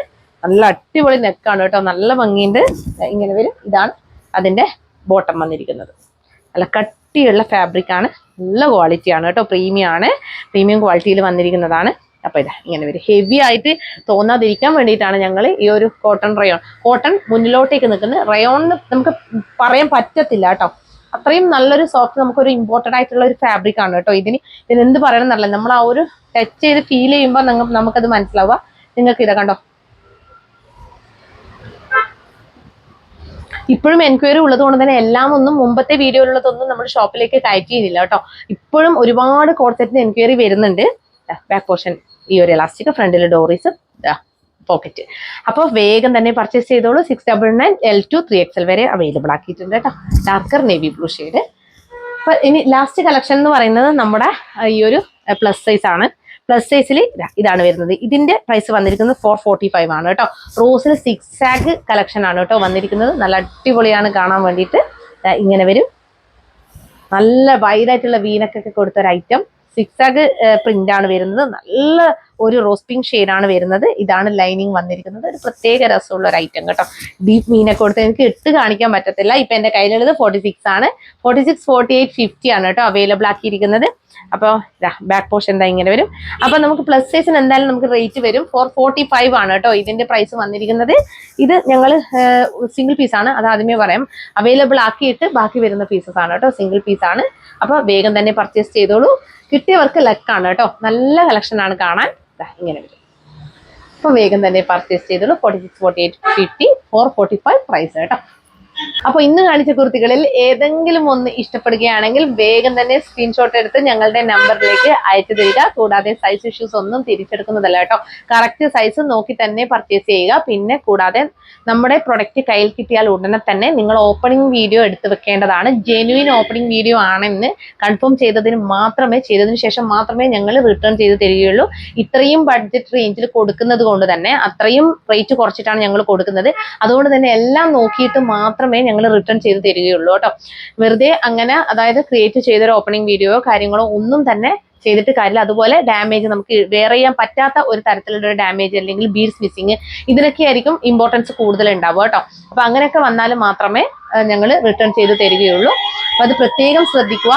നല്ല അടിപൊളി നെക്കാണ് കേട്ടോ, നല്ല ഭംഗിയുണ്ട്. ഇങ്ങനെ വരും. ഇതാണ് അതിന്റെ ബോട്ടം വന്നിരിക്കുന്നത്. നല്ല കട്ടിയുള്ള ഫാബ്രിക് ആണ്, നല്ല ക്വാളിറ്റി ആണ് കേട്ടോ. പ്രീമിയം ക്വാളിറ്റിയിൽ വന്നിരിക്കുന്നതാണ്. അപ്പൊ ഇങ്ങനെ വരും. ഹെവി ആയിട്ട് തോന്നാതിരിക്കാൻ വേണ്ടിയിട്ടാണ് ഞങ്ങൾ ഈ ഒരു കോട്ടൺ മുന്നിലോട്ടേക്ക് നിൽക്കുന്നത്. റയോൺ നമുക്ക് പറയാൻ പറ്റത്തില്ല കേട്ടോ. അത്രയും നല്ലൊരു സോഫ്റ്റ്, നമുക്കൊരു ഇമ്പോർട്ടൻ്റ് ആയിട്ടുള്ള ഒരു ഫാബ്രിക് ആണ് കേട്ടോ. ഇതിനെന്ത് പറയണം എന്നല്ല, നമ്മൾ ആ ഒരു ടച്ച് ചെയ്ത് ഫീൽ ചെയ്യുമ്പോൾ നമുക്കത് മനസ്സിലാവുക. നിങ്ങൾക്ക് ഇതാ കണ്ടോ. ഇപ്പോഴും എൻക്വയറി ഉള്ളത് കൊണ്ട് തന്നെ എല്ലാം ഒന്നും മുമ്പത്തെ വീഡിയോയിലുള്ളതൊന്നും നമ്മുടെ ഷോപ്പിലേക്ക് കയറ്റിയില്ല കേട്ടോ. ഇപ്പോഴും ഒരുപാട് കോഡ് സെറ്റിന് എൻക്വയറി വരുന്നുണ്ട്. ബാക്ക് പോർഷൻ ഈ ഒരു എലാസ്റ്റിക്, ഫ്രണ്ടിൽ ഡോറീസ്, പോക്കറ്റ്. അപ്പോൾ വേഗം തന്നെ പർച്ചേസ് ചെയ്തോളൂ. 699 L to 3XL വരെ അവൈലബിൾ ആക്കിയിട്ടുണ്ട് കേട്ടോ. Darker navy blue shade. അപ്പൊ ഇനി ലാസ്റ്റ് കളക്ഷൻ എന്ന് പറയുന്നത് നമ്മുടെ ഈ ഒരു പ്ലസ് സൈസ് ആണ്. പ്ലസ് സൈസിൽ ഇതാണ് വരുന്നത്. ഇതിന്റെ പ്രൈസ് വന്നിരിക്കുന്നത് 445 ആണ് കേട്ടോ. റോസിൽ 6 കളക്ഷൻ ആണ് കേട്ടോ വന്നിരിക്കുന്നത്. നല്ല അടിപൊളിയാണ് കാണാൻ വേണ്ടിയിട്ട്. ഇങ്ങനെ വരും. നല്ല വൈഡായിട്ടുള്ള വീനക്കൊക്കെ കൊടുത്ത ഒരു ഐറ്റം. 6 പ്രിന്റ് ആണ് വരുന്നത്. നല്ല ഒരു റോസ് പിങ്ക് ഷെയ്ഡാണ് വരുന്നത്. ഇതാണ് ലൈനിങ് വന്നിരിക്കുന്നത്. ഒരു പ്രത്യേക രസമുള്ള ഒരു ഐറ്റം കേട്ടോ. ഡീപ്പ് മീനൊക്കെ കൊടുത്ത് എനിക്ക് ഇട്ട് കാണിക്കാൻ പറ്റത്തില്ല. ഇപ്പൊ എന്റെ കയ്യിലുള്ളത് 46 ആണ്. 46, 48, 50 ആണ് കേട്ടോ അവൈലബിൾ ആക്കിയിരിക്കുന്നത്. അപ്പോൾ ബാക്ക് പോർഷൻ എന്താ ഇങ്ങനെ വരും. അപ്പൊ നമുക്ക് പ്ലസ് സൈസിന് എന്തായാലും നമുക്ക് റേറ്റ് വരും 445 ആണ് കേട്ടോ ഇതിന്റെ പ്രൈസ് വന്നിരിക്കുന്നത്. ഇത് ഞങ്ങൾ സിംഗിൾ പീസ് ആണ്, അത് ആദ്യമേ പറയാം. അവൈലബിൾ ആക്കിയിട്ട് ബാക്കി വരുന്ന പീസസ് ആണ് കേട്ടോ, സിംഗിൾ പീസ് ആണ്. അപ്പൊ വേഗം തന്നെ പർച്ചേസ് ചെയ്തോളൂ. കിട്ടിയവർക്ക് ലക്കാണ് കേട്ടോ. നല്ല കളക്ഷൻ ആണ് കാണാൻ. ഇങ്ങനെ വരും. അപ്പൊ വേഗം തന്നെ പർച്ചേസ് ചെയ്തോളൂ. 46, 48, 50, 445 പ്രൈസ് കേട്ടോ. അപ്പൊ ഇന്ന് കാണിച്ച കുർത്തികളിൽ ഏതെങ്കിലും ഒന്ന് ഇഷ്ടപ്പെടുകയാണെങ്കിൽ വേഗം തന്നെ സ്ക്രീൻഷോട്ട് എടുത്ത് ഞങ്ങളുടെ നമ്പറിലേക്ക് അയച്ചു തരിക. കൂടാതെ സൈസ് ഇഷ്യൂസ് ഒന്നും തിരിച്ചെടുക്കുന്നതല്ല കേട്ടോ. കറക്റ്റ് സൈസ് നോക്കി തന്നെ പർച്ചേസ് ചെയ്യുക. പിന്നെ കൂടാതെ നമ്മുടെ പ്രൊഡക്റ്റ് കയ്യിൽ കിട്ടിയാൽ ഉടനെ തന്നെ നിങ്ങൾ ഓപ്പണിംഗ് വീഡിയോ എടുത്ത് വെക്കേണ്ടതാണ്. ജെന്യുവിൻ ഓപ്പണിംഗ് വീഡിയോ ആണെന്ന് കൺഫേം ചെയ്തതിന് ശേഷം മാത്രമേ ഞങ്ങൾ റിട്ടേൺ ചെയ്ത് തരികയുള്ളൂ. ഇത്രയും ബഡ്ജറ്റ് റേഞ്ചിൽ കൊടുക്കുന്നത് കൊണ്ട് തന്നെ അത്രയും റേറ്റ് കുറച്ചിട്ടാണ് ഞങ്ങൾ കൊടുക്കുന്നത്. അതുകൊണ്ട് തന്നെ എല്ലാം നോക്കിയിട്ട് മാത്രമേ ഞങ്ങൾ റിട്ടേൺ ചെയ്ത് തരികയുള്ളൂ കേട്ടോ. വെറുതെ അങ്ങനെ അതായത് ക്രിയേറ്റ് ചെയ്തൊരു ഓപ്പണിംഗ് വീഡിയോയോ കാര്യങ്ങളോ ഒന്നും തന്നെ ചെയ്തിട്ട് കാര്യമില്ല. അതുപോലെ ഡാമേജ് നമുക്ക് വെയർ ചെയ്യാൻ പറ്റാത്ത ഒരു തരത്തിലുള്ള ഒരു ഡാമേജ് അല്ലെങ്കിൽ ബീഡ്സ് മിസ്സിങ് ഇതിനൊക്കെ ആയിരിക്കും ഇമ്പോർട്ടൻസ് കൂടുതൽ ഉണ്ടാവുക കേട്ടോ. അപ്പൊ അങ്ങനെയൊക്കെ വന്നാൽ മാത്രമേ ഞങ്ങൾ റിട്ടേൺ ചെയ്ത് തരികയുള്ളൂ. അപ്പൊ അത് പ്രത്യേകം ശ്രദ്ധിക്കുക.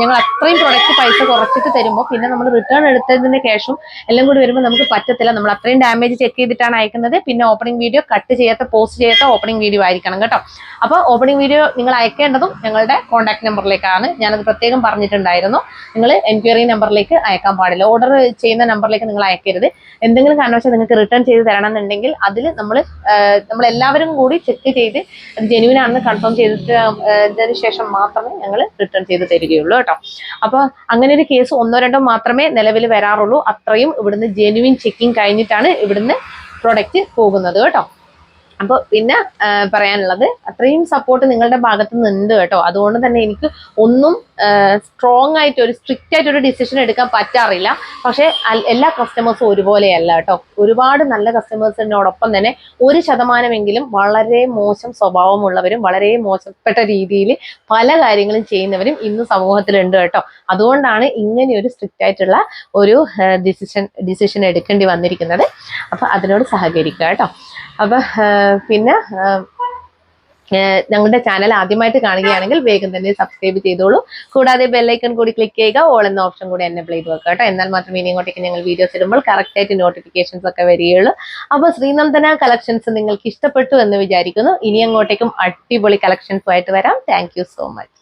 ഞങ്ങൾ അത്രയും പ്രൊഡക്റ്റ് പൈസ കുറച്ചിട്ട് തരുമ്പോൾ പിന്നെ നമ്മൾ റിട്ടേൺ എടുത്തതിന് ശേഷം എല്ലാം കൂടി വരുമ്പോൾ നമുക്ക് പറ്റത്തില്ല. നമ്മൾ അത്രയും ഡാമേജ് ചെക്ക് ചെയ്തിട്ടാണ് അയക്കുന്നത്. പിന്നെ ഓപ്പണിംഗ് വീഡിയോ കട്ട് ചെയ്യാത്ത പോസ്റ്റ് ചെയ്യാത്ത ഓപ്പണിംഗ് വീഡിയോ ആയിരിക്കണം കേട്ടോ. അപ്പോൾ ഓപ്പണിംഗ് വീഡിയോ നിങ്ങൾ അയക്കേണ്ടതും ഞങ്ങളുടെ കോൺടാക്ട് നമ്പറിലേക്കാണ്. ഞാനത് പ്രത്യേകം പറഞ്ഞിട്ടുണ്ടായിരുന്നു. നിങ്ങൾ എൻക്വയറി നമ്പറിലേക്ക് അയക്കാൻ പാടില്ല. ഓർഡർ ചെയ്യുന്ന നമ്പറിലേക്ക് നിങ്ങൾ അയക്കരുത്. എന്തെങ്കിലും കാരണവശാൽ നിങ്ങൾക്ക് റിട്ടേൺ ചെയ്ത് തരണം എന്നുണ്ടെങ്കിൽ അതിൽ നമ്മളെല്ലാവരും കൂടി ചെക്ക് ചെയ്ത് അത് ജെന്യുവിൻ ആണെന്ന് കൺഫേം ചെയ്തതിന് ശേഷം മാത്രമേ ഞങ്ങൾ റിട്ടേൺ ചെയ്ത് തരികയുള്ളൂ കേട്ടോ. അപ്പോൾ അങ്ങനെ ഒരു കേസ് 1-2 മാത്രമേ നിലവിൽ വരാറുള്ളൂ. അത്രയും ഇവിടുന്ന് ജെന്യുവിൻ ചെക്കിങ് കഴിഞ്ഞിട്ടാണ് ഇവിടുന്ന് പ്രൊഡക്റ്റ് പോകുന്നത് കേട്ടോ. അപ്പോൾ പിന്നെ പറയാനുള്ളത് അത്രയും സപ്പോർട്ട് നിങ്ങളുടെ ഭാഗത്ത് നിന്നുണ്ട് കേട്ടോ. അതുകൊണ്ട് തന്നെ എനിക്ക് ഒന്നും സ്ട്രോങ് ആയിട്ട് ഒരു സ്ട്രിക്റ്റ് ആയിട്ട് ഒരു ഡിസിഷൻ എടുക്കാൻ പറ്റാറില്ല. പക്ഷെ എല്ലാ കസ്റ്റമേഴ്സും ഒരുപോലെയല്ല കേട്ടോ. ഒരുപാട് നല്ല കസ്റ്റമേഴ്സിനോടൊപ്പം തന്നെ 1% വളരെ മോശം സ്വഭാവമുള്ളവരും വളരെ മോശപ്പെട്ട രീതിയിൽ പല കാര്യങ്ങളും ചെയ്യുന്നവരും ഇന്ന് സമൂഹത്തിലുണ്ട് കേട്ടോ. അതുകൊണ്ടാണ് ഇങ്ങനെ ഒരു സ്ട്രിക്റ്റ് ആയിട്ടുള്ള ഒരു ഡിസിഷൻ എടുക്കേണ്ടി വന്നിരിക്കുന്നത്. അപ്പൊ അതിനോട് സഹകരിക്കുക കേട്ടോ. അപ്പൊ പിന്നെ ഞങ്ങളുടെ ചാനൽ ആദ്യമായിട്ട് കാണുകയാണെങ്കിൽ വേഗം തന്നെ സബ്സ്ക്രൈബ് ചെയ്തോളൂ. കൂടാതെ ബെല്ലൈക്കൺ കൂടി ക്ലിക്ക് ചെയ്യുക. ഓൾ എന്ന ഓപ്ഷൻ കൂടി എനേബിൾ ചെയ്ത് വെക്കുക കേട്ടോ. എന്നാൽ മാത്രമേ ഇനി ഇങ്ങോട്ടേക്ക് ഞങ്ങൾ വീഡിയോസ് ഇടുമ്പോൾ കറക്റ്റ് ആയിട്ട് നോട്ടിഫിക്കേഷൻസ് ഒക്കെ വരികയുള്ളൂ. അപ്പോൾ ശ്രീനന്ദന കളക്ഷൻസ് നിങ്ങൾക്ക് ഇഷ്ടപ്പെട്ടു എന്ന് വിചാരിക്കുന്നു. ഇനി അങ്ങോട്ടേക്കും അടിപൊളി കളക്ഷൻസുമായിട്ട് വരാം. Thank you so much.